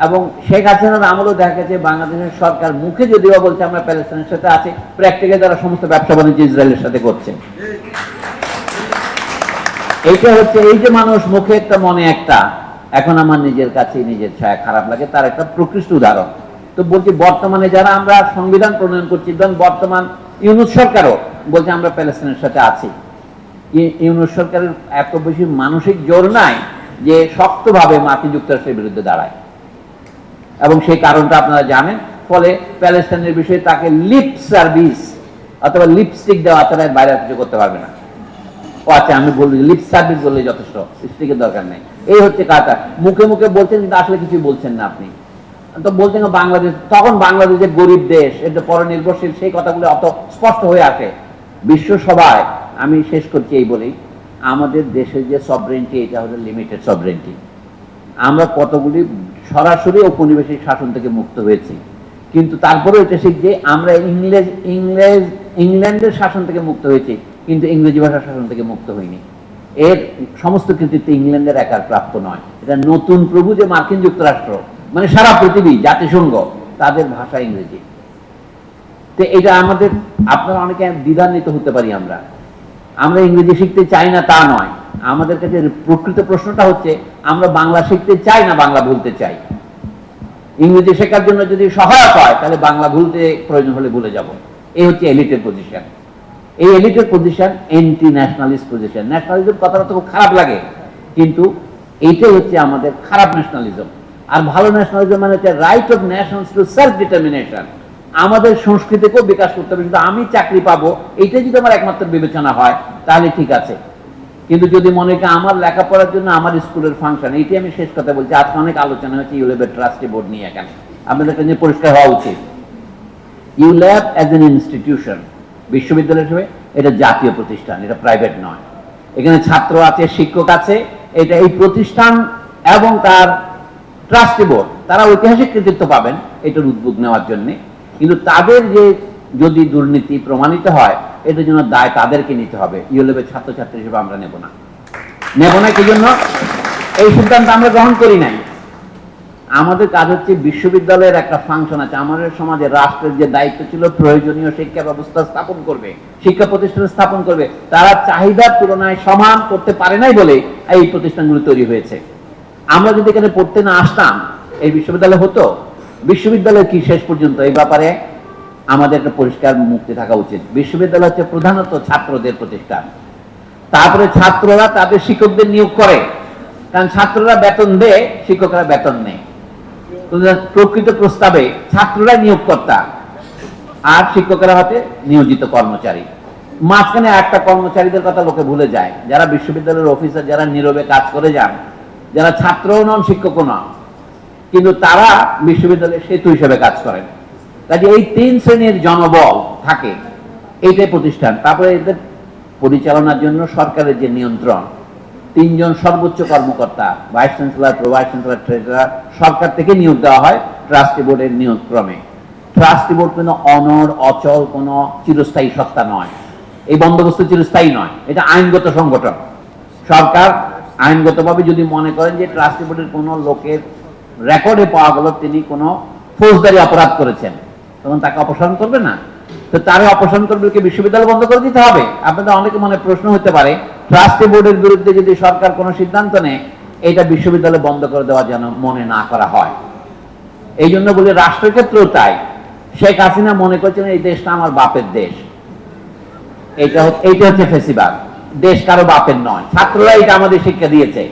এবং শেখ হাসিনার আমলও দেখা গেছে বাংলাদেশের সরকার মুখে যদিও বলছে আমরা প্যালেস্টাইনের সাথে আছি, প্র্যাকটিক্যালি তারা সমস্ত ব্যবসা বাণিজ্য ইসরায়েলের সাথে করছে। এইটা হচ্ছে এই যে মানুষ মুখে একটা মনে একটা, এখন আমার নিজের কাছে নিজের ছায়া খারাপ লাগে, তার একটা প্রকৃষ্ট উদাহরণ। তো বলছি বর্তমানে যারা আমরা সংবিধান প্রণয়ন করছি, বর্তমান ইউনূস সরকারও বলছে আমরা প্যালেস্টাইনের সাথে আছি। ইউনূস সরকারের এত বেশি মানসিক জোর নাই যে শক্তভাবে মার্কিন যুক্তরাষ্ট্রের বিরুদ্ধে দাঁড়ায়, এবং সেই কারণটা আপনারা জানেন। ফলে প্যালেস্টাইনের বিষয়ে তাকে লিপ সার্ভিস অথবা লিপস্টিক দেওয়া ছাড়া বাইরে কিছু করতে পারবে না। ও আচ্ছা, আমি বলি লিপ সার্ভিস বললে যথেষ্ট, স্টিকের দরকার নেই। এই হচ্ছে কাজটা, মুখে মুখে বলছেন কিন্তু আসলে কিছুই বলছেন না আপনি। তো বলছেন বাংলাদেশ, তখন বাংলাদেশ যে গরিব দেশ, এটা পরনির্ভরশীল, সেই কথাগুলো অত স্পষ্ট হয়ে আসে বিশ্ব সভায়। আমি শেষ করছি এই বলেই, আমাদের দেশের যে সভরেন্টি, এটা হলো লিমিটেড সভরেন্টি। আমরা কতগুলি সরাসরি ঔপনিবেশিক শাসন থেকে মুক্ত হয়েছি, কিন্তু তারপরেও এটা ঠিক যে আমরা ইংল্যান্ডের শাসন থেকে মুক্ত হয়েছি, কিন্তু ইংরেজি ভাষার শাসন থেকে মুক্ত হইনি। এর সমস্ত কৃতিত্ব ইংল্যান্ডের একার প্রাপ্য নয়। এটা নতুন প্রভু যে মার্কিন যুক্তরাষ্ট্র, মানে সারা পৃথিবী, জাতিসংঘ, তাদের ভাষা ইংরেজি। তো এটা আমাদের, আপনারা অনেকে দ্বিধান্বিত হতে পারি আমরা ইংরেজি শিখতে চাই না তা নয়। আমাদের কাছে প্রকৃত প্রশ্নটা হচ্ছে আমরা বাংলা শিখতে চাই না বাংলা ভুলতে চাই। ইংরেজি শেখার জন্য যদি সহায়ক হয় তাহলে বাংলা ভুলতে প্রয়োজন হলে ভুলে যাব। এই হচ্ছে এলিটের পজিশন। এই এলিটের position anti nationalist position. Nationalism কথাটা তো খুব খারাপ লাগে, কিন্তু এইটাই হচ্ছে আমাদের খারাপ ন্যাশনালিজম। আর ভালো ন্যাশনালিজম মানে হচ্ছে right of nations to self determination. আমাদের সংস্কৃতিকেও বিকাশ করতে হবে, কিন্তু আমি চাকরি পাবো এইটাই যদি আমার একমাত্র বিবেচনা হয় তাহলে ঠিক আছে। কিন্তু যদি মনে করি আমার লেখাপড়ার জন্য আমার স্কুলের ফাংশন, এইটাই আমি শেষ কথা বলছি। আজকে অনেক আলোচনা হচ্ছে ইউল্যাবের ট্রাস্টি বোর্ড নিয়ে, এখানে আপনাদের কাছে পরিষ্কার হওয়া উচিত। ইউল্যাব অ্যাজ এন ইনস্টিটিউশন, বিশ্ববিদ্যালয় হিসেবে এটা জাতীয় প্রতিষ্ঠান, এটা প্রাইভেট নয়। এখানে ছাত্র আছে, শিক্ষক আছে, এটা এই প্রতিষ্ঠান এবং তার ট্রাস্টি বোর্ড, তারা ঐতিহাসিক কৃতিত্ব পাবেন এটার উদ্যোগ নেওয়ার জন্য। কিন্তু তাদের যে যদি দুর্নীতি প্রমাণিত হয়, এটার জন্য দায় তাদেরকে নিতে হবে। ইউল্যাবের ছাত্রছাত্রী হিসেবে আমরা নেব না। কি জন্য এই সিদ্ধান্ত আমরা গ্রহণ করি নাই। আমাদের কাজ হচ্ছে বিশ্ববিদ্যালয়ের একটা ফাংশন আছে। আমাদের সমাজে রাষ্ট্রের যে দায়িত্ব ছিল প্রয়োজনীয় শিক্ষা ব্যবস্থা স্থাপন করবে, শিক্ষা প্রতিষ্ঠান স্থাপন করবে, তারা চাহিদার তুলনায় সমান করতে পারে নাই বলে এই প্রতিষ্ঠানগুলো তৈরি হয়েছে। আমরা যদি এখানে পড়তে না আসতাম, এই বিশ্ববিদ্যালয় হতো? বিশ্ববিদ্যালয় কি শেষ পর্যন্ত এই ব্যাপারে আমাদের একটা পরিষ্কার মুক্তি থাকা উচিত। বিশ্ববিদ্যালয় হচ্ছে প্রধানত ছাত্রদের প্রতিষ্ঠান। তারপরে ছাত্ররা তাদের শিক্ষকদের নিয়োগ করে, কারণ ছাত্ররা বেতন দেয়, শিক্ষকরা বেতন নেয়। প্রকৃত প্রস্তাবে ছাত্ররা নিয়োগকর্তা আর শিক্ষকেরা হচ্ছে নিয়োজিত কর্মচারী। মাঝখানে একটা কর্মচারীদের কথা লোকে ভুলে যায়, যারা বিশ্ববিদ্যালয়ের অফিসার, যারা নীরবে কাজ করে যান, যারা ছাত্রও নন শিক্ষকও নন, কিন্তু তারা বিশ্ববিদ্যালয়ের সেতু হিসেবে কাজ করেন। কাজে এই 3 শ্রেণীর জনবল থাকে এইটাই প্রতিষ্ঠান। তারপরে এদের পরিচালনার জন্য সরকারের যে নিয়ন্ত্রণ, 3 জন সর্বোচ্চ কর্মকর্তা, vice chancellor, pro vice chancellor, treasurer, সরকার থেকে নিয়োগ দেওয়া হয় ট্রাস্টি বোর্ডের নিয়োগক্রমে। ট্রাস্টি বোর্ড কোনো অনড় অচল কোনো চিরস্থায়ী সত্তা নয়, এই বন্দোবস্ত চিরস্থায়ী নয়, এটা আইনগত সংগঠন। সরকার আইনগতভাবে যদি মনে করেন যে ট্রাস্টি বোর্ডের কোনো লোকের রেকর্ডে পাওয়া গেল তিনি কোনো ফৌজদারি অপরাধ করেছেন, তখন তাকে অপসারণ করবে না। তো তারা অপসারণ করবে কি বিশ্ববিদ্যালয় বন্ধ করে দিতে হবে? আপনাদের অনেকে মনে প্রশ্ন হতে পারে, ট্রাস্টি বোর্ডের বিরুদ্ধে যদি সরকার কোনো সিদ্ধান্ত নেয়, এটা বিশ্ববিদ্যালয় বন্ধ করে দেওয়া যেন মনে না করা হয়। এই জন্য বলি রাষ্ট্রের ক্ষেত্রেও তাই। শেখ হাসিনা মনে করছেন এই দেশটা আমার বাপের দেশ, এইটা হচ্ছে ফেসিবাদ। দেশ কারো বাপের নয়, ছাত্ররা এটা আমাদের শিক্ষা দিয়েছে।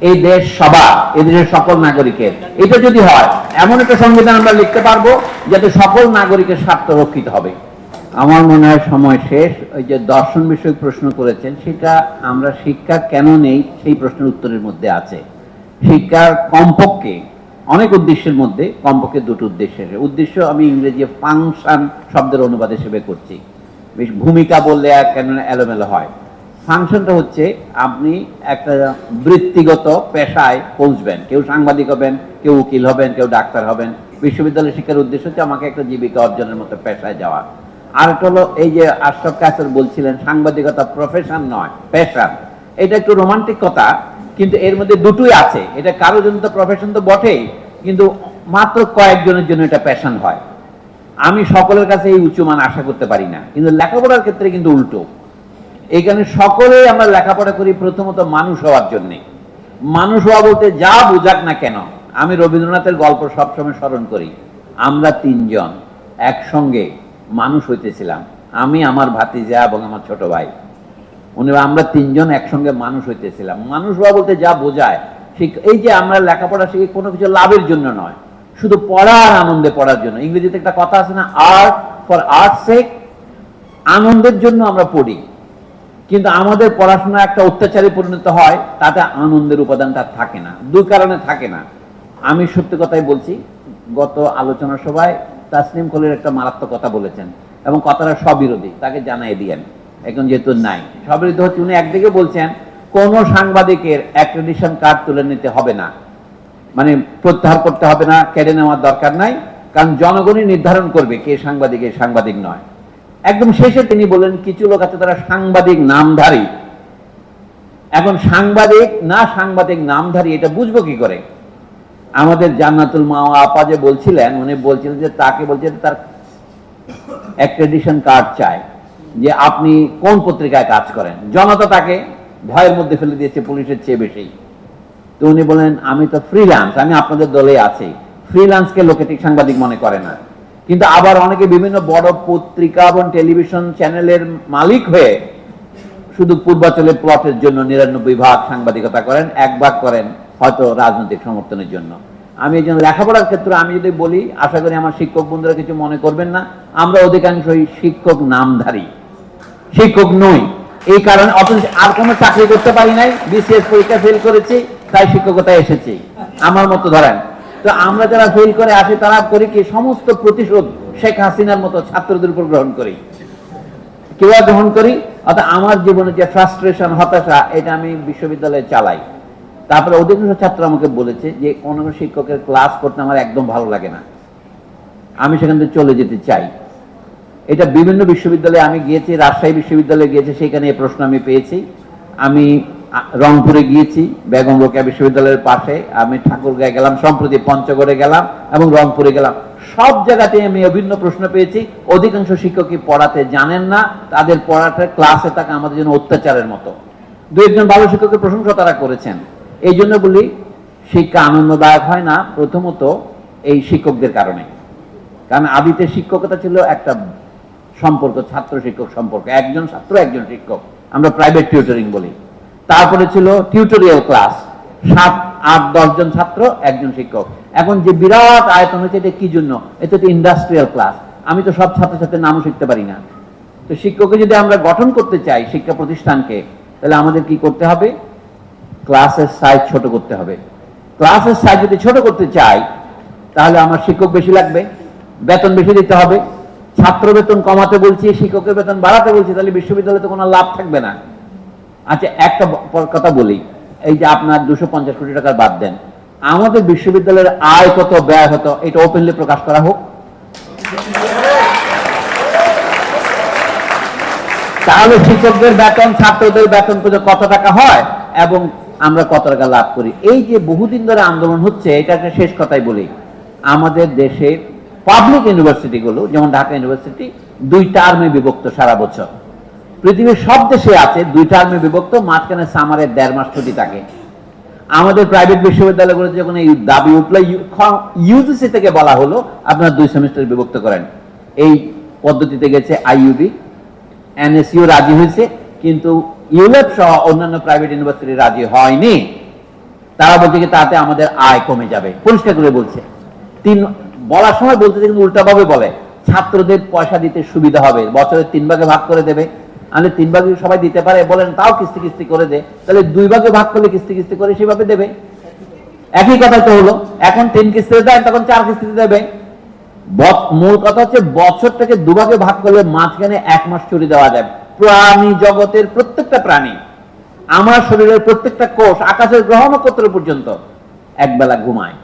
এই দেশ সবার, এই দেশের সকল নাগরিকের। এটা যদি হয়, এমন একটা সংবিধান আমরা লিখতে পারবো যাতে সকল নাগরিকের স্বার্থ রক্ষিত হবে। আমার মনে হয় সময় শেষ। ওই যে দর্শন বিষয়ক প্রশ্ন করেছেন, সেটা আমরা শিক্ষা কেন নেই সেই প্রশ্নের উত্তরের মধ্যে আছে। শিক্ষার কমপক্ষে অনেক উদ্দেশ্যের মধ্যে কমপক্ষে 2টো উদ্দেশ্য আমি ইংরেজি ফাংশন শব্দের অনুবাদ হিসেবে করছি। বেশ ভূমিকা বললে কেন এলোমেলো হয়। ফাংশনটা হচ্ছে আপনি একটা বৃত্তিগত পেশায় পৌঁছবেন, কেউ সাংবাদিক হবেন, কেউ উকিল হবেন, কেউ ডাক্তার হবেন। বিশ্ববিদ্যালয় শিক্ষার উদ্দেশ্য হচ্ছে আমাকে একটা জীবিকা অর্জনের মতো পেশায় যাওয়া। আর একটা হলো এই যে আশরাফ কাসের বলছিলেন সাংবাদিকতা প্রফেশন নয় পেশা, এটা একটু রোমান্টিক কথা, কিন্তু এর মধ্যে দুটোই আছে। এটা কারো জন্য তো প্রফেশন তো বটেই, কিন্তু মাত্র কয়েকজনের জন্য এটা প্যাশন হয়। আমি সকলের কাছে এই উচ্চ মান আশা করতে পারি না, কিন্তু লেখাপড়ার ক্ষেত্রে কিন্তু উল্টো। এইখানে সকলেই আমরা লেখাপড়া করি প্রথমত মানুষ হওয়ার জন্যে। মানুষ হওয়া বলতে যা বুঝাক না কেন, আমি রবীন্দ্রনাথের গল্প সবসময় স্মরণ করি। আমরা 3 জন একসঙ্গে মানুষ হইতেছিলাম, আমি, আমার ভাতিজা এবং আমার ছোট ভাই। আমরা 3 জন একসঙ্গে মানুষ হইতেছিলাম। মানুষ হওয়া বলতে যা বোঝায়, এই যে আমরা লেখাপড়া শিখি কোনো কিছু লাভের জন্য নয়, শুধু পড়ার আনন্দে পড়ার জন্য। ইংরেজিতে একটা কথা আছে না, আর্ট ফর আর্টস সেক, আনন্দের জন্য আমরা পড়ি। কিন্তু আমাদের পড়াশোনা একটা অত্যাচারে পরিণত হয়, তাতে আনন্দের উপাদানটা থাকে না। 2 কারণে থাকে না। আমি সত্যি কথাই বলছি, গত আলোচনা সভায় তাসনিম খলিল একটা মারাত্মক কথা বলেছেন এবং কথাটা স্ববিরোধী, তাকে জানাই দিয়েন এখন যেহেতু নাই। স্ববিরোধী হচ্ছে উনি একদিকে বলছেন কোন সাংবাদিকের অ্যাক্রেডিটেশন কার্ড তুলে নিতে হবে না, মানে প্রত্যাহার করতে হবে না, কেড়ে নেওয়ার দরকার নাই, কারণ জনগণই নির্ধারণ করবে কে সাংবাদিক, কে সাংবাদিক নয়। একদম শেষে তিনি বলেন কিছু লোক আছে তারা সাংবাদিক নামধারী। এখন সাংবাদিক না সাংবাদিক নামধারী এটা বুঝবো কি করে? আমাদের জান্নাতুল মাওয়া আপা যে বলছিলেন, উনি বলছিলেন যে তাকে বলছেন তার অ্যাক্রেডিটেশন কার্ড চায়, যে আপনি কোন পত্রিকায় কাজ করেন। জনতা তাকে ভয়ের মধ্যে ফেলে দিয়েছে পুলিশের চেয়ে বেশি। তো উনি বলেন আমি তো ফ্রিল্যান্স, আমি আপনাদের দলে আছি। ফ্রিল্যান্সকে লোকে ঠিক সাংবাদিক মনে করে না। কিন্তু আবার অনেকে বিভিন্ন বড় পত্রিকা এবং টেলিভিশন চ্যানেলের মালিক হয়ে শুধু পূর্বাচলের প্লটের জন্য 99 ভাগ সাংবাদিকতা করেন, 1 ভাগ করেন হয়তো রাজনৈতিক সমর্থনের জন্য। আমি এই জন্য লেখাপড়ার ক্ষেত্রে আমি যদি বলি, আশা করি আমার শিক্ষক বন্ধুরা কিছু মনে করবেন না, আমরা অধিকাংশই শিক্ষক নামধারী, শিক্ষক নই। এই কারণে অথচ আর কোনো চাকরি করতে পারি নাই, বিসিএস পরীক্ষা ফেল করেছি, তাই শিক্ষকতায় এসেছি আমার মতো ধরেন। তো আমরা যারা ফেল করে আসি তারা করি কি, সমস্ত প্রতিশোধ শেখ হাসিনার মতো ছাত্রদের উপর গ্রহণ করি। কিভাবে গ্রহণ করি? অর্থাৎ আমার জীবনে যে ফ্রাস্ট্রেশন, হতাশা, এটা আমি বিশ্ববিদ্যালয়ে চালাই। তারপরে অধিকাংশ ছাত্র আমাকে বলেছে যে কোনো শিক্ষকের ক্লাস করতে আমার একদম ভালো লাগে না, আমি সেখান থেকে চলে যেতে চাই। এটা বিভিন্ন বিশ্ববিদ্যালয়ে আমি গিয়েছি, রাজশাহী বিশ্ববিদ্যালয়ে গিয়েছি, সেখানে এই প্রশ্ন আমি পেয়েছি। আমি রংপুরে গিয়েছি, বেগম রোকেয়া বিশ্ববিদ্যালয়ের পাশে, আমি ঠাকুরগাঁয়ে গেলাম, সম্প্রতি পঞ্চগড়ে গেলাম এবং রংপুরে গেলাম। সব জায়গাতে আমি বিভিন্ন প্রশ্ন পেয়েছি। অধিকাংশ শিক্ষকই পড়াতে জানেন না, তাদের পড়াটা ক্লাসে থাকা আমাদের জন্য অত্যাচারের মতো। 2-1 জন ভালো শিক্ষকের প্রশংসা তারা করেছেন। এই জন্য বলি শিক্ষা আনন্দদায়ক হয় না প্রথমত এই শিক্ষকদের কারণে। কারণ আদিতে শিক্ষকতা ছিল একটা সম্পর্ক, ছাত্র শিক্ষক সম্পর্ক, একজন ছাত্র একজন শিক্ষক, আমরা প্রাইভেট টিউটরিং বলি। তারপরে ছিল টিউটোরিয়াল ক্লাস, 7-8-10 জন ছাত্র একজন শিক্ষক। এখন যে বিরাট আয়তন হয়েছে, এটা কি জন্য? এটা তো ইন্ডাস্ট্রিয়াল ক্লাস। আমি তো সব ছাত্রছাত্রীর নামও শিখতে পারি না, তো শিক্ষককে যদি আমরা গঠন করতে চাই শিক্ষা প্রতিষ্ঠানকে, তাহলে আমাদের কি করতে হবে? ক্লাসের সাইজ ছোট করতে হবে। ক্লাসের সাইজ যদি ছোট করতে চাই, তাহলে আমার শিক্ষক বেশি লাগবে, বেতন বেশি দিতে হবে। ছাত্র বেতন কমাতে বলছি, শিক্ষকের বেতন বাড়াতে বলছি, তাহলে বিশ্ববিদ্যালয়ে তো কোনো লাভ থাকবে না। আচ্ছা, একটা কথা বলি, এই যে আপনার 250 কোটি টাকার বাদ দেন, আমাদের বিশ্ববিদ্যালয়ের আয় কত, ব্যয় হতো, এটা ওপেনলি প্রকাশ করা হোক। তাহলে শিক্ষকদের বেতন, ছাত্রদের বেতন কত টাকা হয় এবং আমরা কত টাকা লাভ করি। এই যে বহুদিন ধরে আন্দোলন হচ্ছে, এটা একটা শেষ কথাই বলি, আমাদের দেশে পাবলিক ইউনিভার্সিটিগুলো, যেমন ঢাকা ইউনিভার্সিটি 2 টার্মে বিভক্ত সারা বছর। পৃথিবীর সব দেশে আছে 2 টার্মে বিভক্ত, মাঝখানে সামারের 1.5 মাস ছুটি থাকে। আমাদের প্রাইভেট বিশ্ববিদ্যালয়গুলোতে যখন এই দাবি উঠলো, ইউজিসি থেকে বলা হলো আপনারা 2 সেমিস্টার বিভক্ত করেন। এই পদ্ধতিতে গেছে আইইউবি, এনএসইউ রাজি হয়েছে, কিন্তু ইউলেপ সহ অন্যান্য প্রাইভেট ইউনিভার্সিটি রাজি হয়নি। তারা বলছে কি তাতে আমাদের আয় কমে যাবে, পরিষ্কার করে বলছে। বলার সময় বলতে কিন্তু উল্টাভাবে বলে, ছাত্রদের পয়সা দিতে সুবিধা হবে, বছরের 3 ভাগে ভাগ করে দেবে। আমি 3 ভাগে সবাই দিতে পারে, বলেন তাও কিস্তি কিস্তি করে দে, তাহলে 2 ভাগে ভাগ করলে কিস্তি কিস্তি করে সেভাবে দেবে। একই কথা তো হলো, এখন 3 কিস্তিতে দেয়, তখন 4 কিস্তিতে দেবে। মূল কথা হচ্ছে বছরটাকে 2 ভাগে ভাগ করলে মাঝখানে 1 মাস ছুটি দেওয়া যায়। প্রাণী জগতের প্রত্যেকটা প্রাণী, আমার শরীরের প্রত্যেকটা কোষ, আকাশের গ্রহ নক্ষত্র পর্যন্ত একবেলা ঘুমায়,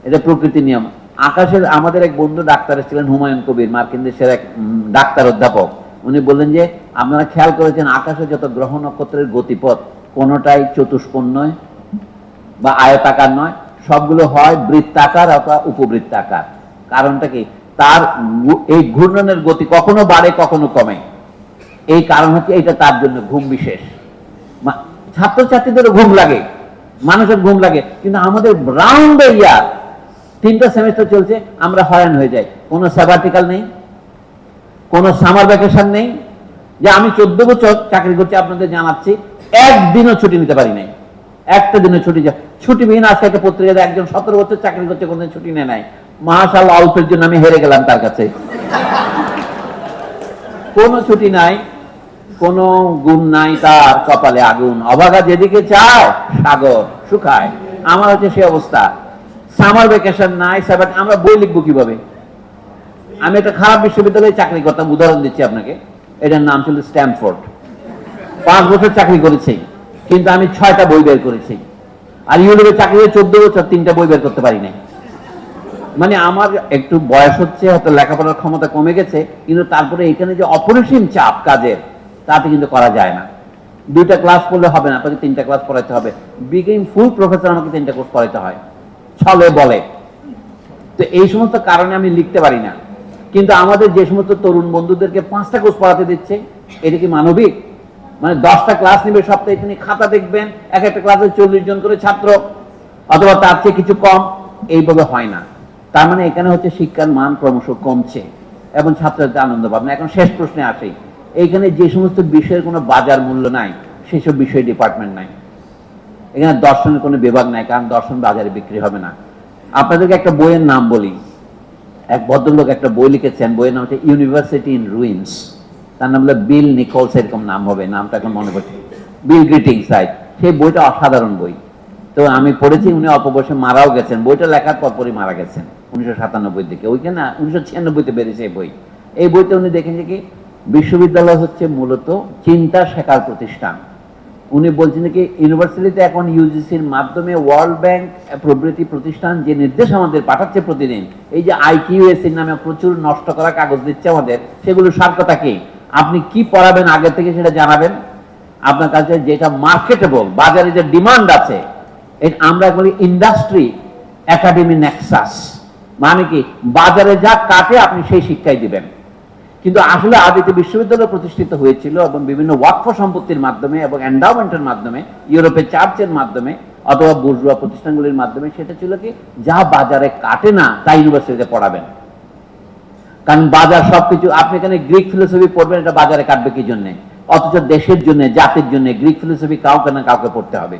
এটা প্রকৃতির নিয়ম। আকাশের, আমাদের এক বন্ধু ডাক্তার ছিলেন হুমায়ুন কবির, মার্কিন দেশের এক ডাক্তার অধ্যাপক, উনি বললেন যে আপনারা খেয়াল করেছেন আকাশে যত গ্রহ নক্ষত্রের গতিপথ কোনটাই চতুষ্কোণ নয় বা আয়তাকার নয়, সবগুলো হয় বৃত্তাকার অথবা উপবৃত্তাকার। কারণটা কি? তার এই ঘূর্ণনের গতি কখনো বাড়ে কখনো কমে। এই কারণ হচ্ছে এটা তার জন্য ঘুম বিশেষ। ছাত্রছাত্রীদেরও ঘুম লাগে, মানুষের ঘুম লাগে, কিন্তু আমাদের রাউন্ড ইয়ার 3টা সেমিস্টার চলছে, আমরা হয়রান হয়ে যাই। কোনো স্যাবাটিক্যাল নেই, কোনো সামার ভ্যাকেশন নেই। যে আমি 14 বছর চাকরি করছি, আপনাদের জানাচ্ছি, একদিনও ছুটি নিতে পারি নাই, একটা দিনও ছুটি বিহীন। আজকে একটা পত্রিকাতে একজন 17 বছর চাকরি করছে, কোনদিন ছুটি নেয় নাই। মাশাআল্লাহ, অল্পের জন্য আমি হেরে গেলাম তার কাছে। কোনো ছুটি নাই, কোনো গুণ নাই তার, কপালে আগুন। অভাগা যেদিকে চায় সাগর শুকায়, আমার হচ্ছে সে অবস্থা। সামার ভ্যাকেশন নাই, আমরা বই লিখবো কিভাবে? আমি একটা খারাপ বিশ্ববিদ্যালয়ে চাকরি করতাম, উদাহরণ দিচ্ছি আপনাকে, এটার নাম ছিল স্ট্যামফোর্ড। 5 বছর চাকরি করেছি, কিন্তু আমি 6টা বই বের করেছি। আর ইউরোপে চাকরি 14 বছর 3টা বই বের করতে পারি নাই। মানে আমার একটু বয়স হচ্ছে, হয়তো লেখাপড়ার ক্ষমতা কমে গেছে, কিন্তু তারপরে এখানে যে অপরিসীম চাপ কাজের, তাতে কিন্তু করা যায় না। 2টা ক্লাস পড়লে হবে না, আপনাকে 3টা ক্লাস পড়াইতে হবে। বিগিং ফুল প্রফেসর আমাকে 3টা কোর্স পড়াইতে হয়, ছলে বলে। তো এই সমস্ত কারণে আমি লিখতে পারি না। কিন্তু আমাদের যে সমস্ত তরুণ বন্ধুদেরকে 5টা কোর্স পড়াতে দিচ্ছে, এটা কি মানবিক? মানে 10টা ক্লাস নেবে সপ্তাহে, তিনি খাতা দেখবেন, এক একটা ক্লাসে 40 জন করে ছাত্র, অথবা তার চেয়ে কিছু কম, এইভাবে হয় না। তার মানে এখানে হচ্ছে শিক্ষার মান ক্রমশ কমছে এবং ছাত্রদের আনন্দ পাবে না। এখন শেষ প্রশ্নে আসি, এইখানে যে সমস্ত বিষয়ের কোনো বাজার মূল্য নাই, সেসব বিষয় ডিপার্টমেন্ট নাই। এখানে দর্শনের কোনো বিভাগ নাই, কারণ দর্শন বাজারে বিক্রি হবে না। আপনাদেরকে একটা বইয়ের নাম বলি, এক ভদ্রলোক একটা বই লিখেছেন, বইয়ের নাম হচ্ছে ইউনিভার্সিটি ইন রুইন্স। তার নাম হলো বিল নিকলস, এরকম নাম হবে, নামটা এখন মনে পড়ছে, বিল গ্রিটিংস। সেই বইটা অসাধারণ বই। তো আমি পড়েছি, উনি অল্প বয়সে মারাও গেছেন, বইটা লেখার পরপরই মারা গেছেন 1997 দিকে। ওইখানে 1996-তে বেরিয়েছে এই বই। এই বইতে উনি দেখেন যে কি বিশ্ববিদ্যালয় হচ্ছে মূলত চিন্তা শেখার প্রতিষ্ঠান। উনি বলছেন কি ইউনিভার্সিটিতে এখন ইউজিসির মাধ্যমে ওয়ার্ল্ড ব্যাংক প্রভৃতি প্রতিষ্ঠান যে নির্দেশ আমাদের পাঠাচ্ছে প্রতিদিন, এই যে আইকিউএসির নামে প্রচুর নষ্ট করা কাগজ দিচ্ছে আমাদের, সেগুলো সার কথা কি? আপনি কি পড়াবেন আগে থেকে সেটা জানাবেন। আপনার কাছে যেটা মার্কেটেবল, বাজারে যে ডিমান্ড আছে, আমরা বলি ইন্ডাস্ট্রি একাডেমি নেক্সাস, মানে কি বাজারে যা কাটে আপনি সেই শিক্ষাই দিবেন। কিন্তু আসলে আদিতে বিশ্ববিদ্যালয় প্রতিষ্ঠিত হয়েছিল এবং বিভিন্ন ওয়াকফ সম্পত্তির মাধ্যমে এবং এন্ডাওমেন্টের মাধ্যমে, ইউরোপের চার্চের মাধ্যমে অথবা বুর্জোয়া প্রতিষ্ঠানগুলির মাধ্যমে। সেটা ছিল কি যা বাজারে কাটে না তা ইউনিভার্সিটিতে পড়াবেন। কারণ বাজার সবকিছু, আপনি এখানে গ্রিক ফিলোসফি পড়বেন, এটা বাজারে কাটবে কি জন্য? অথচ দেশের জন্য, জাতির জন্য গ্রিক ফিলোসফি কাউকে না কাউকে পড়তে হবে।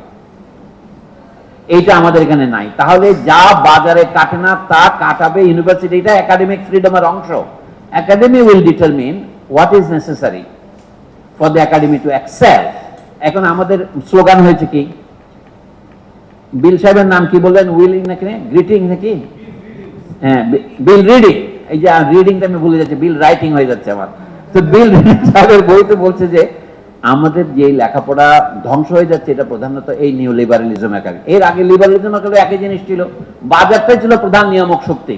এইটা আমাদের এখানে নাই। তাহলে যা বাজারে কাটে না তা কাটাবে ইউনিভার্সিটি, এটা একাডেমিক ফ্রিডমের অংশ। Academy will determine what is necessary for the academy to excel. এখন আমাদের স্লোগান হয়েছে কি, বিল সাহেবের নাম কি বললেন, উইলিং নাকি গ্রিটিং নাকি, হ্যাঁ বিল রিডিং, এই যে রিডিংটা আমি ভুলে যাচ্ছি, বিল রাইটিং হয়ে যাচ্ছে আমার। তো বিল রিডিং সাহেবের বইতে বলছে যে আমাদের যে লেখাপড়া ধ্বংস হয়ে যাচ্ছে এটা প্রধানত এই নিউ লিবারালিজমের কারণে। এর আগে লিবারালিজমের কারণে একই জিনিস ছিল, বাজারটাই ছিল প্রধান নিয়ামক শক্তি।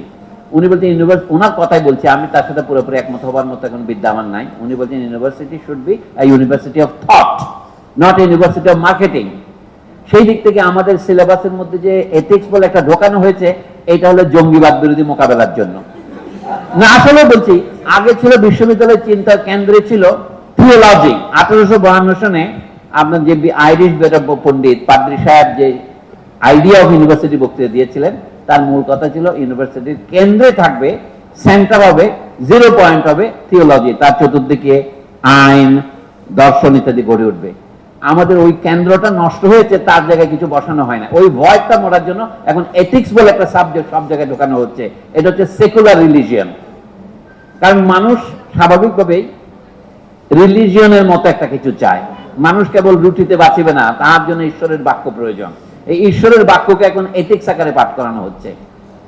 উনি বলছেন ইউনিভার্সিটি, ওনার কথাই বলছি, আমি তার সাথে পুরোপুরি একমত হবার মতো এখন বিদ্যা আমার নাই। উনি বলছেন university should be a university of thought, not university of marketing. সেই দিক থেকে আমাদের সিলেবাসের মধ্যে যে এথিক্স বলে একটা ঢোকানো হয়েছে, এটা হলো জঙ্গিবাদ বিরোধী মোকাবেলার জন্য। না আসলে বলছি, আগে ছিল বিশ্ববিদ্যালয়ের চিন্তা কেন্দ্রে ছিল থিওলজি। 1852 সনে আপনার যে আইরিশ পণ্ডিত পাদ্রী সাহেব যে আইডিয়া অফ ইউনিভার্সিটি বক্তৃতা দিয়েছিলেন, তার মূল কথা ছিল ইউনিভার্সিটির কেন্দ্রে থাকবে, সেন্টার হবে, 0 পয়েন্ট হবে থিওলজি, তার চতুর্দিকে আইন, দর্শন ইত্যাদি গড়ে উঠবে। আমাদের ওই কেন্দ্রটা নষ্ট হয়েছে, তার জায়গায় কিছু বসানো হয় না। ওই ভয়টা মরার জন্য এখন এথিক্স বলে একটা সাবজেক্ট সব জায়গায় ঢোকানো হচ্ছে। এটা হচ্ছে সেকুলার রিলিজিয়ন। কারণ মানুষ স্বাভাবিকভাবেই রিলিজিয়নের মতো একটা কিছু চায়। মানুষ কেবল রুটিতে বাঁচিবে না, তার জন্য ঈশ্বরের বাক্য প্রয়োজন। এই ঈশ্বরের বাক্যকে এখন এথিক্স আকারে পাঠ করানো হচ্ছে,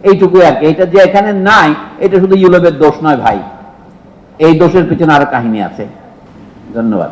এইটুকুই আর কি। এটা যে এখানে নাই, এটা শুধু ইউরোপের দোষ নয় ভাই, এই দোষের পিছনে আরো কাহিনী আছে। ধন্যবাদ।